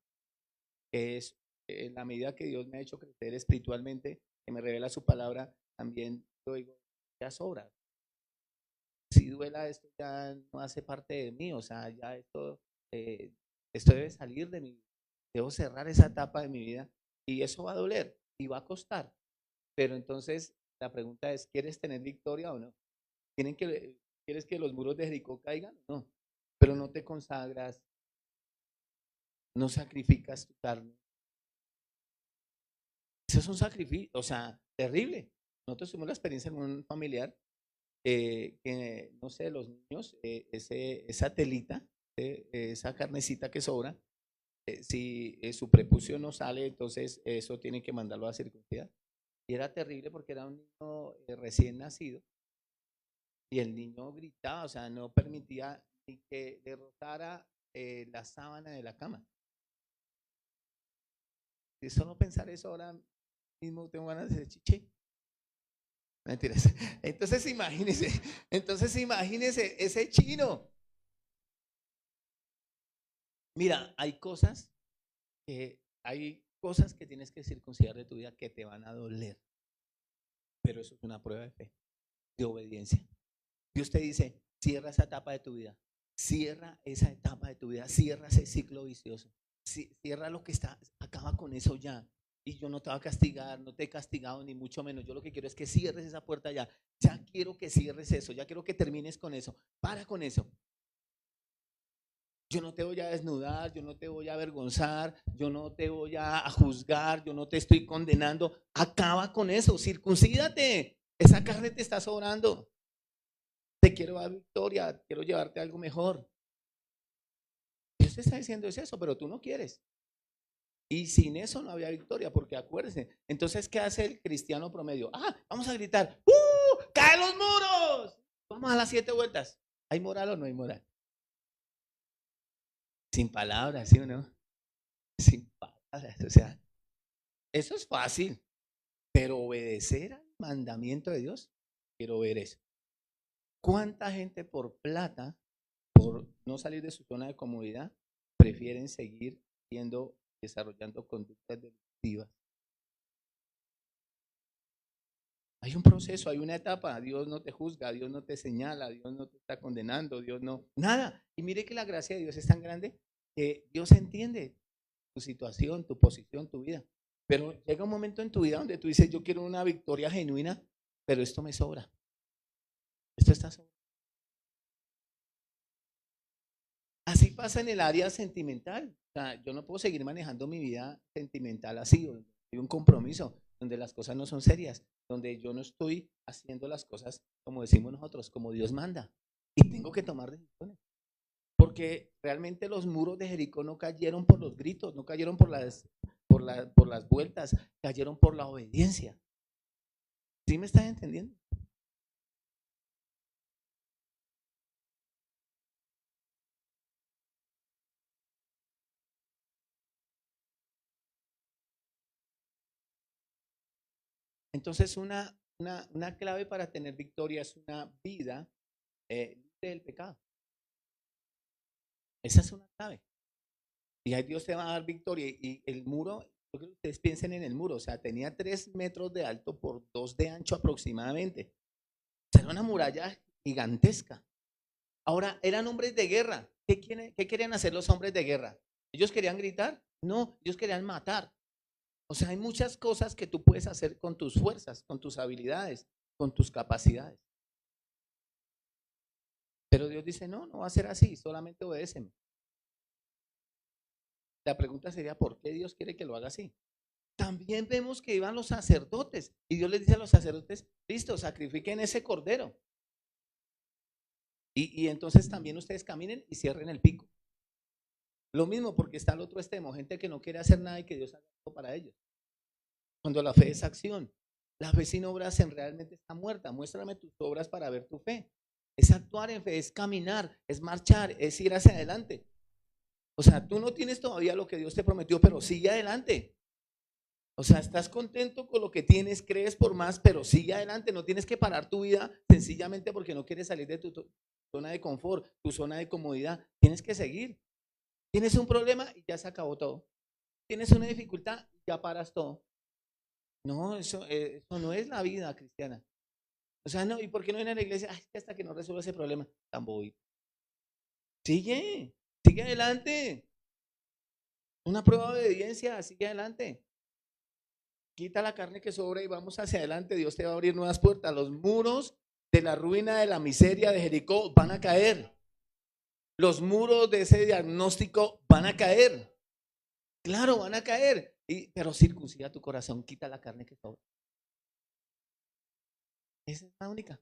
Que es en la medida que Dios me ha hecho crecer espiritualmente, que me revela su palabra, también yo digo, ya sobra. Si duela esto ya no hace parte de mí, o sea, ya eh, esto debe salir de mí, debo cerrar esa etapa de mi vida y eso va a doler y va a costar, pero entonces la pregunta es, ¿quieres tener victoria o no? ¿Quieres que los muros de Jericó caigan? No, pero no te consagras, no sacrificas tu carne. Eso es un sacrificio, o sea, terrible. Nosotros tuvimos la experiencia en un familiar que, no sé, los niños, esa telita, esa carnecita que sobra, si su prepucio no sale, entonces eso tiene que mandarlo a circuncidar. Y era terrible porque era un niño recién nacido y el niño gritaba, o sea, no permitía ni que le rozara la sábana de la cama. Y solo pensar eso ahora mismo tengo ganas de decir, chiche. Mentiras. Entonces imagínese ese chino. Mira, hay cosas que tienes que circuncidar de tu vida que te van a doler, pero eso es una prueba de fe, de obediencia. Dios te dice, cierra esa etapa de tu vida, cierra esa etapa de tu vida, cierra ese ciclo vicioso, cierra lo que está, acaba con eso ya. Y yo no te voy a castigar, no te he castigado ni mucho menos. Yo lo que quiero es que cierres esa puerta ya. Ya quiero que cierres eso, ya quiero que termines con eso. Para con eso. Yo no te voy a desnudar, yo no te voy a avergonzar, yo no te voy a juzgar, yo no te estoy condenando. Acaba con eso, circuncídate. Esa carne te está sobrando. Te quiero dar victoria, quiero llevarte a algo mejor. Dios te está diciendo es eso, pero tú no quieres. Y sin eso no había victoria, porque acuérdense. Entonces, ¿qué hace el cristiano promedio? Vamos a gritar, ¡caen los muros! Vamos a las 7 vueltas. ¿Hay moral o no hay moral? Sin palabras, ¿sí o no? Sin palabras, o sea, eso es fácil, pero obedecer al mandamiento de Dios, quiero ver eso. ¿Cuánta gente por plata, por no salir de su zona de comodidad, prefieren seguir desarrollando conductas delictivas? Hay un proceso, hay una etapa. Dios no te juzga, Dios no te señala, Dios no te está condenando, Dios no, nada. Y mire que la gracia de Dios es tan grande que Dios entiende tu situación, tu posición, tu vida. Pero llega un momento en tu vida donde tú dices, yo quiero una victoria genuina, pero esto me sobra. Esto está sobra. Así pasa en el área sentimental. O sea, yo no puedo seguir manejando mi vida sentimental así. Hay un compromiso donde las cosas no son serias, donde yo no estoy haciendo las cosas como decimos nosotros, como Dios manda. Y tengo que tomar decisiones. Porque realmente los muros de Jericó no cayeron por los gritos, no cayeron por las vueltas, cayeron por la obediencia. ¿Sí me estás entendiendo? Entonces, una clave para tener victoria es una vida libre del pecado. Esa es una clave. Y ahí Dios te va a dar victoria. Y el muro, yo creo que ustedes piensen en el muro, o sea, tenía 3 metros de alto por 2 de ancho aproximadamente. O sea, era una muralla gigantesca. Ahora, eran hombres de guerra. ¿Qué querían hacer los hombres de guerra? ¿Ellos querían gritar? No, ellos querían matar. O sea, hay muchas cosas que tú puedes hacer con tus fuerzas, con tus habilidades, con tus capacidades. Pero Dios dice, no, no va a ser así, solamente obedéceme. La pregunta sería, ¿por qué Dios quiere que lo haga así? También vemos que iban los sacerdotes y Dios les dice a los sacerdotes, listo, sacrifiquen ese cordero. Y entonces también ustedes caminen y cierren el pico. Lo mismo porque está el otro extremo, gente que no quiere hacer nada y que Dios haga algo para ellos. Cuando la fe es acción, la fe sin obras realmente está muerta. Muéstrame tus obras para ver tu fe. Es actuar en fe, es caminar, es marchar, es ir hacia adelante. O sea, tú no tienes todavía lo que Dios te prometió, pero sigue adelante. O sea, estás contento con lo que tienes, crees por más, pero sigue adelante. No tienes que parar tu vida sencillamente porque no quieres salir de tu zona de confort, tu zona de comodidad. Tienes que seguir. Tienes un problema y ya se acabó todo. Tienes una dificultad y ya paras todo. No, eso no es la vida cristiana. O sea, no, ¿y por qué no viene a la iglesia? Ay, hasta que no resuelva ese problema. Tan bobito. Sigue adelante. Una prueba de obediencia, sigue adelante. Quita la carne que sobra y vamos hacia adelante. Dios te va a abrir nuevas puertas. Los muros de la ruina, de la miseria de Jericó van a caer. Los muros de ese diagnóstico van a caer. Claro, van a caer. Pero circuncida tu corazón, quita la carne que sobra. Esa es la única.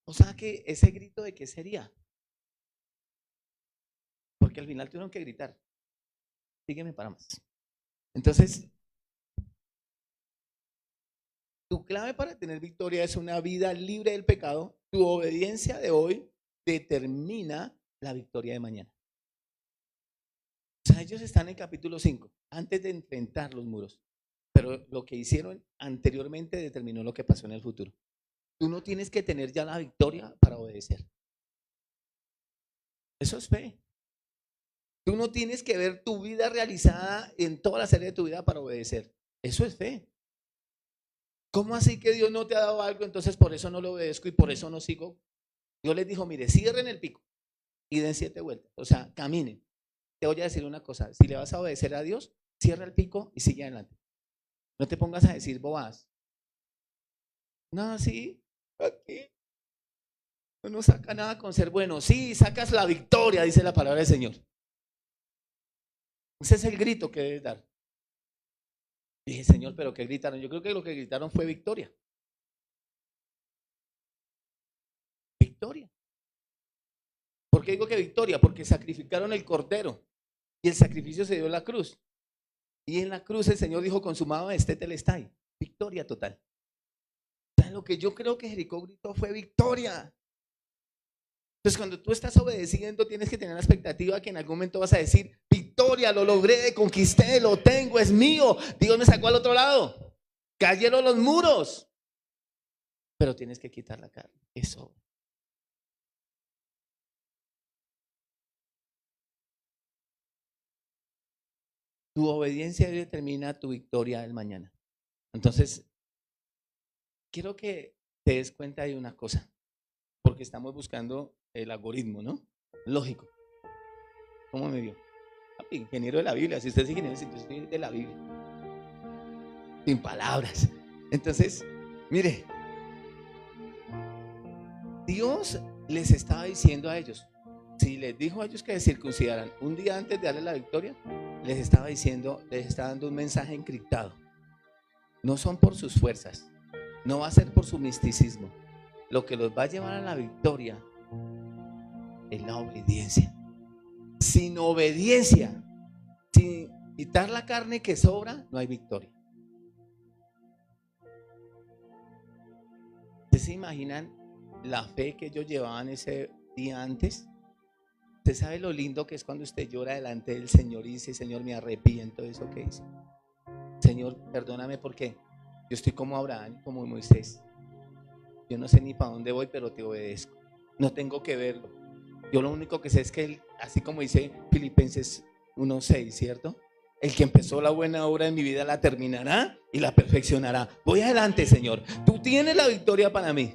O sea que ese grito de qué sería. Porque al final tuvieron que gritar. Sígueme para más. Entonces, tu clave para tener victoria es una vida libre del pecado. Tu obediencia de hoy determina la victoria de mañana. O sea, ellos están en capítulo 5, antes de enfrentar los muros. Pero lo que hicieron anteriormente determinó lo que pasó en el futuro. Tú no tienes que tener ya la victoria para obedecer. Eso es fe. Tú no tienes que ver tu vida realizada en toda la serie de tu vida para obedecer. Eso es fe. ¿Cómo así que Dios no te ha dado algo? Entonces por eso no lo obedezco y por eso no sigo. Dios les dijo, mire, cierren el pico y den 7 vueltas. O sea, caminen. Te voy a decir una cosa. Si le vas a obedecer a Dios, cierra el pico y sigue adelante. No te pongas a decir bobadas. No, sí, aquí. No saca nada con ser bueno. Sí, sacas la victoria, dice la palabra del Señor. Ese es el grito que debes dar. Dije, Señor, ¿pero qué gritaron? Yo creo que lo que gritaron fue victoria. Victoria. ¿Por qué digo que victoria? Porque sacrificaron el cordero y el sacrificio se dio en la cruz. Y en la cruz el Señor dijo, consumado este telestai. Victoria total. O sea, lo que yo creo que Jericó gritó fue victoria. Entonces, cuando tú estás obedeciendo, tienes que tener la expectativa que en algún momento vas a decir, victoria, lo logré, conquisté, lo tengo, es mío. Dios me sacó al otro lado. Cayeron los muros. Pero tienes que quitar la carne. Eso. Tu obediencia determina tu victoria del mañana. Entonces, quiero que te des cuenta de una cosa, porque estamos buscando el algoritmo, ¿no? Lógico. ¿Cómo me vio? Papi, ingeniero de la Biblia. Si usted es ingeniero, si yo soy de la Biblia. Sin palabras. Entonces, mire, Dios les estaba diciendo a ellos, si les dijo a ellos que se circuncidaran un día antes de darle la victoria, les estaba diciendo, les está dando un mensaje encriptado. No son por sus fuerzas, no va a ser por su misticismo. Lo que los va a llevar a la victoria es la obediencia. Sin obediencia, sin quitar la carne que sobra, no hay victoria. ¿Ustedes se imaginan la fe que ellos llevaban ese día antes? Usted sabe lo lindo que es cuando usted llora delante del Señor y dice, Señor, me arrepiento de eso que hice. Señor, perdóname porque yo estoy como Abraham, como Moisés. Yo no sé ni para dónde voy, pero te obedezco. No tengo que verlo. Yo lo único que sé es que él, así como dice Filipenses 1:6, ¿cierto? El que empezó la buena obra en mi vida la terminará y la perfeccionará. Voy adelante, Señor. Tú tienes la victoria para mí.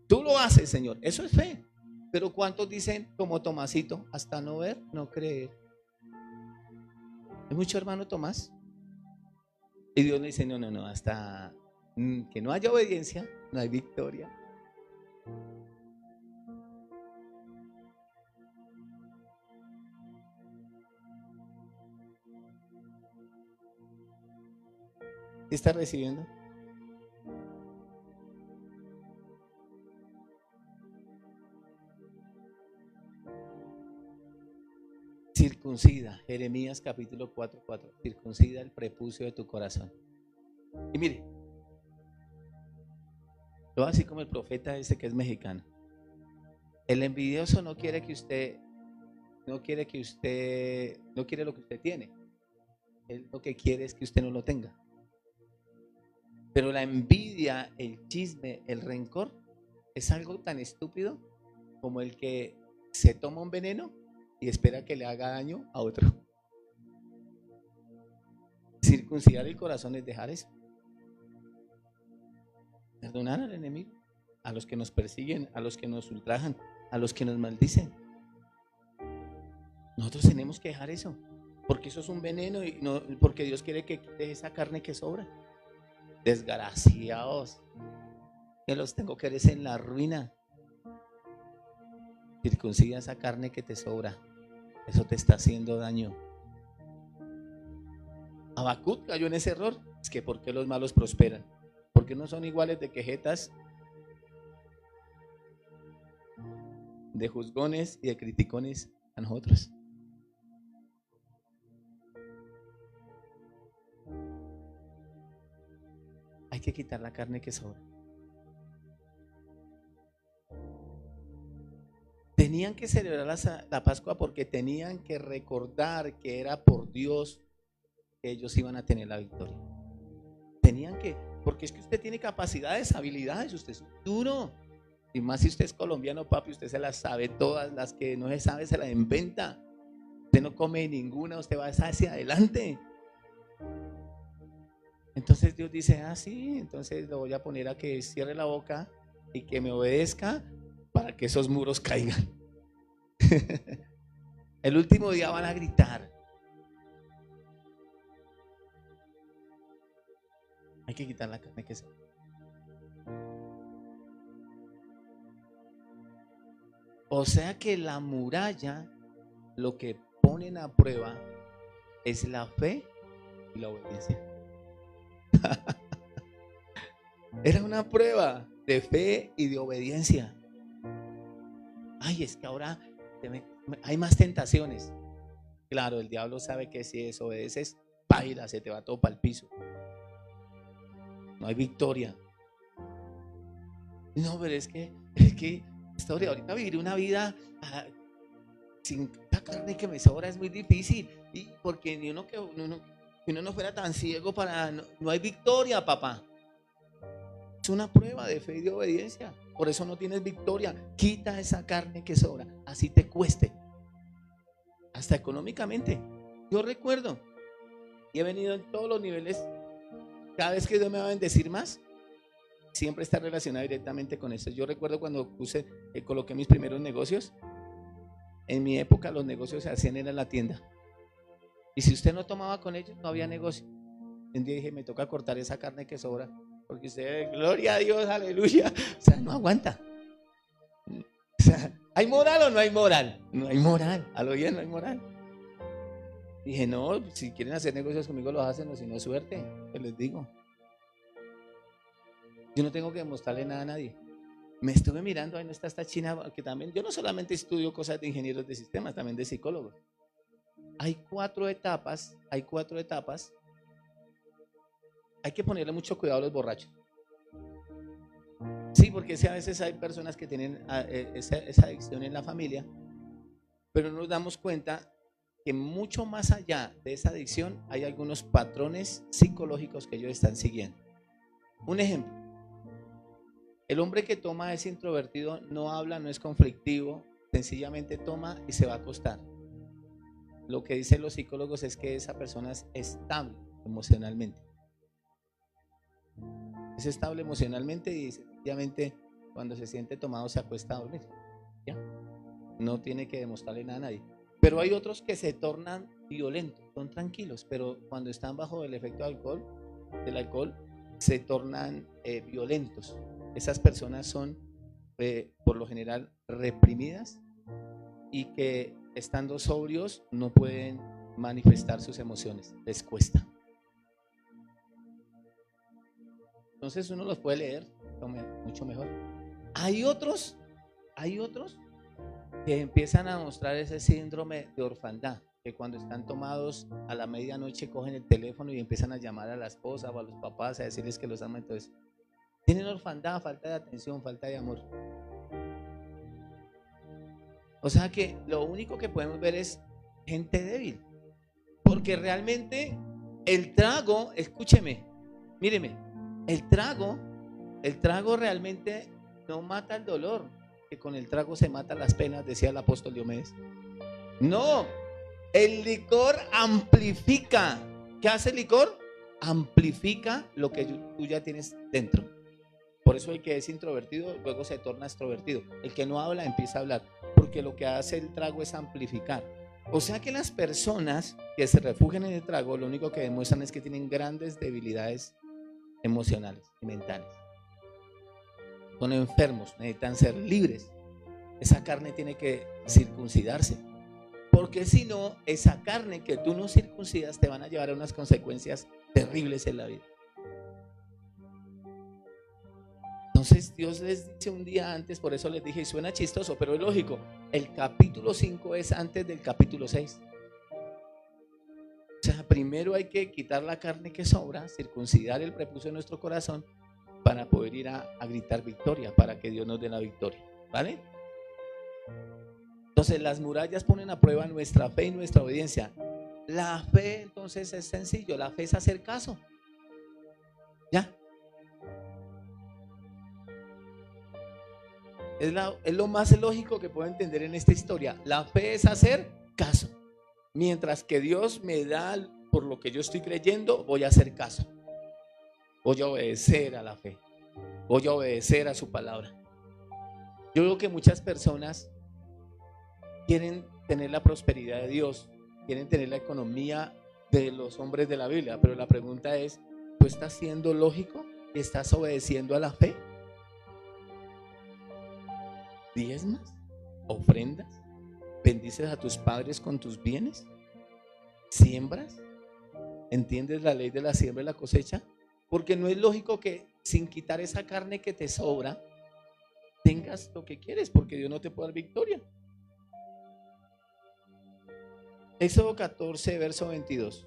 Tú lo haces, Señor. Eso es fe. Pero ¿cuántos dicen como Tomasito? Hasta no ver, no creer. ¿Hay mucho hermano Tomás? Y Dios le dice, no, no, no, hasta que no haya obediencia, no hay victoria. ¿Qué está recibiendo? Circuncida, Jeremías capítulo 4:4. Circuncida el prepucio de tu corazón. Y mire, lo así como el profeta ese que es mexicano. El envidioso no quiere que usted, no quiere que usted, no quiere lo que usted tiene. Él lo que quiere es que usted no lo tenga. Pero la envidia, el chisme, el rencor es algo tan estúpido como el que se toma un veneno y espera que le haga daño a otro. Circuncidar el corazón es dejar eso. Perdonar al enemigo, a los que nos persiguen, a los que nos ultrajan, a los que nos maldicen. Nosotros tenemos que dejar eso, porque eso es un veneno y no, porque Dios quiere que quite esa carne que sobra. Desgraciados, que los tengo que ver en la ruina. Circuncida esa carne que te sobra. Eso te está haciendo daño. Habacuc cayó en ese error. Es que ¿por qué los malos prosperan? ¿Por qué no son iguales de quejetas, de juzgones y de criticones a nosotros? Hay que quitar la carne que sobra. Tenían que celebrar la Pascua porque tenían que recordar que era por Dios que ellos iban a tener la victoria. Tenían que, porque es que usted tiene capacidades, habilidades, usted es duro. Y más si usted es colombiano, papi, usted se las sabe todas, las que no se sabe se las inventa. Usted no come ninguna, usted va hacia adelante. Entonces Dios dice, sí, entonces lo voy a poner a que cierre la boca y que me obedezca para que esos muros caigan. El último día van a gritar. Hay que quitar la carne que se. O sea que la muralla lo que ponen a prueba es la fe y la obediencia. Era una prueba de fe y de obediencia. Ay, es que ahora hay más tentaciones. Claro, el diablo sabe que si desobedeces, paila, se te va todo para el piso. No hay victoria. No, pero es que historia, ahorita vivir una vida sin la carne que me sobra es muy difícil. Y porque ni uno que uno no fuera tan ciego para no hay victoria, papá. Es una prueba de fe y de obediencia. Por eso no tienes victoria. Quita esa carne que sobra, así te cueste. Hasta económicamente. Yo recuerdo y he venido en todos los niveles. Cada vez que Dios me va a bendecir más, siempre está relacionado directamente con eso. Yo recuerdo cuando coloqué mis primeros negocios. En mi época los negocios se hacían en la tienda. Y si usted no tomaba con ellos, no había negocio. Un día dije, me toca cortar esa carne que sobra. Porque usted, gloria a Dios, aleluya. O sea, no aguanta. O sea, ¿hay moral o no hay moral? No hay moral. A lo bien no hay moral. Dije, no, si quieren hacer negocios conmigo los hacen, o si no, suerte. Te les digo. Yo no tengo que demostrarle nada a nadie. Me estuve mirando, ahí no está esta china, que también, yo no solamente estudio cosas de ingenieros de sistemas, también de psicólogos. Hay cuatro etapas. Hay que ponerle mucho cuidado a los borrachos. Sí, porque a veces hay personas que tienen esa adicción en la familia, pero nos damos cuenta que mucho más allá de esa adicción hay algunos patrones psicológicos que ellos están siguiendo. Un ejemplo, el hombre que toma es introvertido, no habla, no es conflictivo, sencillamente toma y se va a acostar. Lo que dicen los psicólogos es que esa persona es estable emocionalmente. Es estable emocionalmente y sencillamente cuando se siente tomado se acuesta a dormir. ¿Ya? No tiene que demostrarle nada a nadie. Pero hay otros que se tornan violentos, son tranquilos, pero cuando están bajo el efecto del alcohol, se tornan violentos. Esas personas son por lo general reprimidas y que estando sobrios no pueden manifestar sus emociones, les cuesta. Entonces uno los puede leer mucho mejor. Hay otros que empiezan a mostrar ese síndrome de orfandad, que cuando están tomados a la medianoche cogen el teléfono y empiezan a llamar a la esposa o a los papás a decirles que los aman. Entonces tienen orfandad, falta de atención, falta de amor. O sea que lo único que podemos ver es gente débil, porque realmente el trago, escúcheme, míreme, el trago realmente no mata el dolor, que con el trago se matan las penas, decía el apóstol Diomedes. No, el licor amplifica. ¿Qué hace el licor? Amplifica lo que tú ya tienes dentro. Por eso el que es introvertido luego se torna extrovertido. El que no habla empieza a hablar, porque lo que hace el trago es amplificar. O sea que las personas que se refugian en el trago, lo único que demuestran es que tienen grandes debilidades emocionales y mentales. Son enfermos, necesitan ser libres. Esa carne tiene que circuncidarse, porque si no, esa carne que tú no circuncidas te van a llevar a unas consecuencias terribles en la vida. Entonces Dios les dice un día antes, por eso les dije, y suena chistoso, pero es lógico, el capítulo 5 es antes del capítulo 6. O sea, primero hay que quitar la carne que sobra, circuncidar el prepucio de nuestro corazón para poder ir a gritar victoria, para que Dios nos dé la victoria, ¿vale? Entonces las murallas ponen a prueba nuestra fe y nuestra obediencia. La fe entonces es sencillo, la fe es hacer caso. ¿Ya? Es lo más lógico que puedo entender en esta historia. La fe es hacer caso. Mientras que Dios me da por lo que yo estoy creyendo, voy a hacer caso. Voy a obedecer a la fe. Voy a obedecer a su palabra. Yo veo que muchas personas quieren tener la prosperidad de Dios, quieren tener la economía de los hombres de la Biblia, pero la pregunta es, ¿tú estás siendo lógico? ¿Estás obedeciendo a la fe? ¿10 más? ofrendas, bendices a tus padres con tus bienes, siembras, entiendes la ley de la siembra y la cosecha, porque no es lógico que sin quitar esa carne que te sobra, tengas lo que quieres, porque Dios no te puede dar victoria. Éxodo 14, verso 22.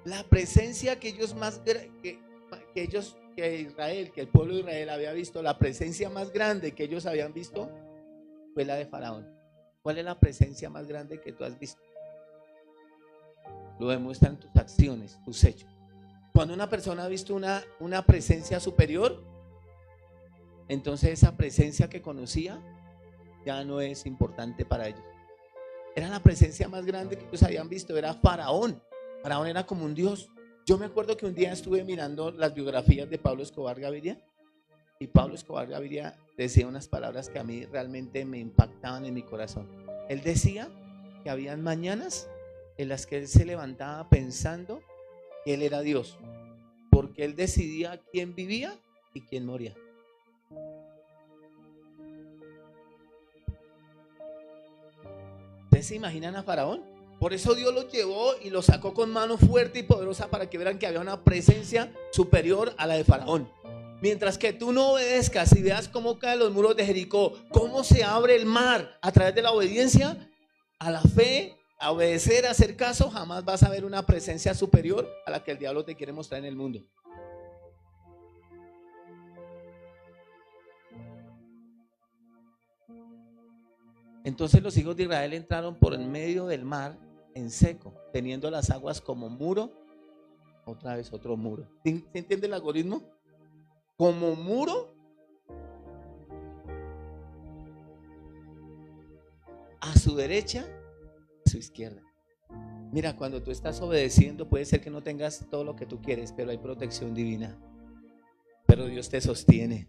La presencia que ellos que el pueblo de Israel había visto, la presencia más grande que ellos habían visto fue la de Faraón. ¿Cuál es la presencia más grande que tú has visto? Lo demuestran tus acciones, tus hechos. Cuando una persona ha visto una presencia superior, entonces esa presencia que conocía ya no es importante para ellos. Era la presencia más grande que ellos habían visto, era Faraón. Faraón era como un dios. Yo me acuerdo que un día estuve mirando las biografías de Pablo Escobar Gaviria, y Pablo Escobar Gaviria decía unas palabras que a mí realmente me impactaban en mi corazón. Él decía que habían mañanas en las que él se levantaba pensando que él era Dios, porque él decidía quién vivía y quién moría. ¿Ustedes se imaginan a Faraón? Por eso Dios los llevó y los sacó con mano fuerte y poderosa para que vieran que había una presencia superior a la de Faraón. Mientras que tú no obedezcas y veas cómo caen los muros de Jericó, cómo se abre el mar a través de la obediencia, a la fe, a obedecer, a hacer caso, jamás vas a ver una presencia superior a la que el diablo te quiere mostrar en el mundo. Entonces los hijos de Israel entraron por en medio del mar en seco, teniendo las aguas como muro. Otra vez otro muro. ¿Se entiende el algoritmo? Como muro a su derecha, a su izquierda. Mira, cuando tú estás obedeciendo, puede ser que no tengas todo lo que tú quieres, pero hay protección divina. Pero Dios te sostiene.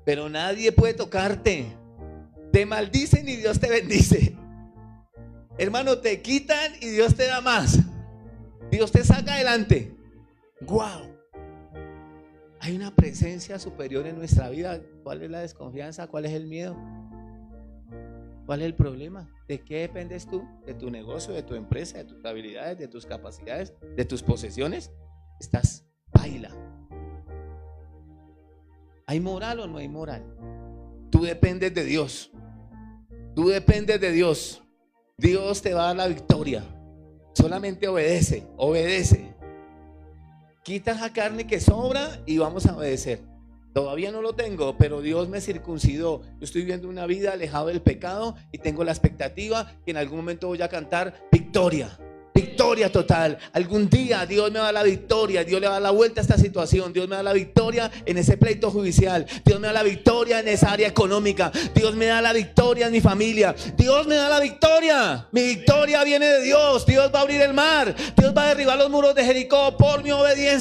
Pero nadie puede tocarte. Te maldicen y Dios te bendice. Hermano, te quitan y Dios te da más. Dios te saca adelante. ¡Wow! Hay una presencia superior en nuestra vida. ¿Cuál es la desconfianza? ¿Cuál es el miedo? ¿Cuál es el problema? ¿De qué dependes tú? ¿De tu negocio, de tu empresa, de tus habilidades, de tus capacidades, de tus posesiones? Estás baila. ¿Hay moral o no hay moral? Tú dependes de Dios. Tú dependes de Dios. Dios te va a dar la victoria. Solamente obedece, obedece. Quita esa carne que sobra y vamos a obedecer. Todavía no lo tengo, pero Dios me circuncidó. Yo estoy viviendo una vida alejado del pecado y tengo la expectativa que en algún momento voy a cantar victoria. Victoria total. Algún día Dios me da la victoria. Dios le da la vuelta a esta situación. Dios me da la victoria en ese pleito judicial. Dios me da la victoria en esa área económica. Dios me da la victoria en mi familia. Dios me da la victoria. Mi victoria viene de Dios. Dios va a abrir el mar. Dios va a derribar los muros de Jericó por mi obediencia.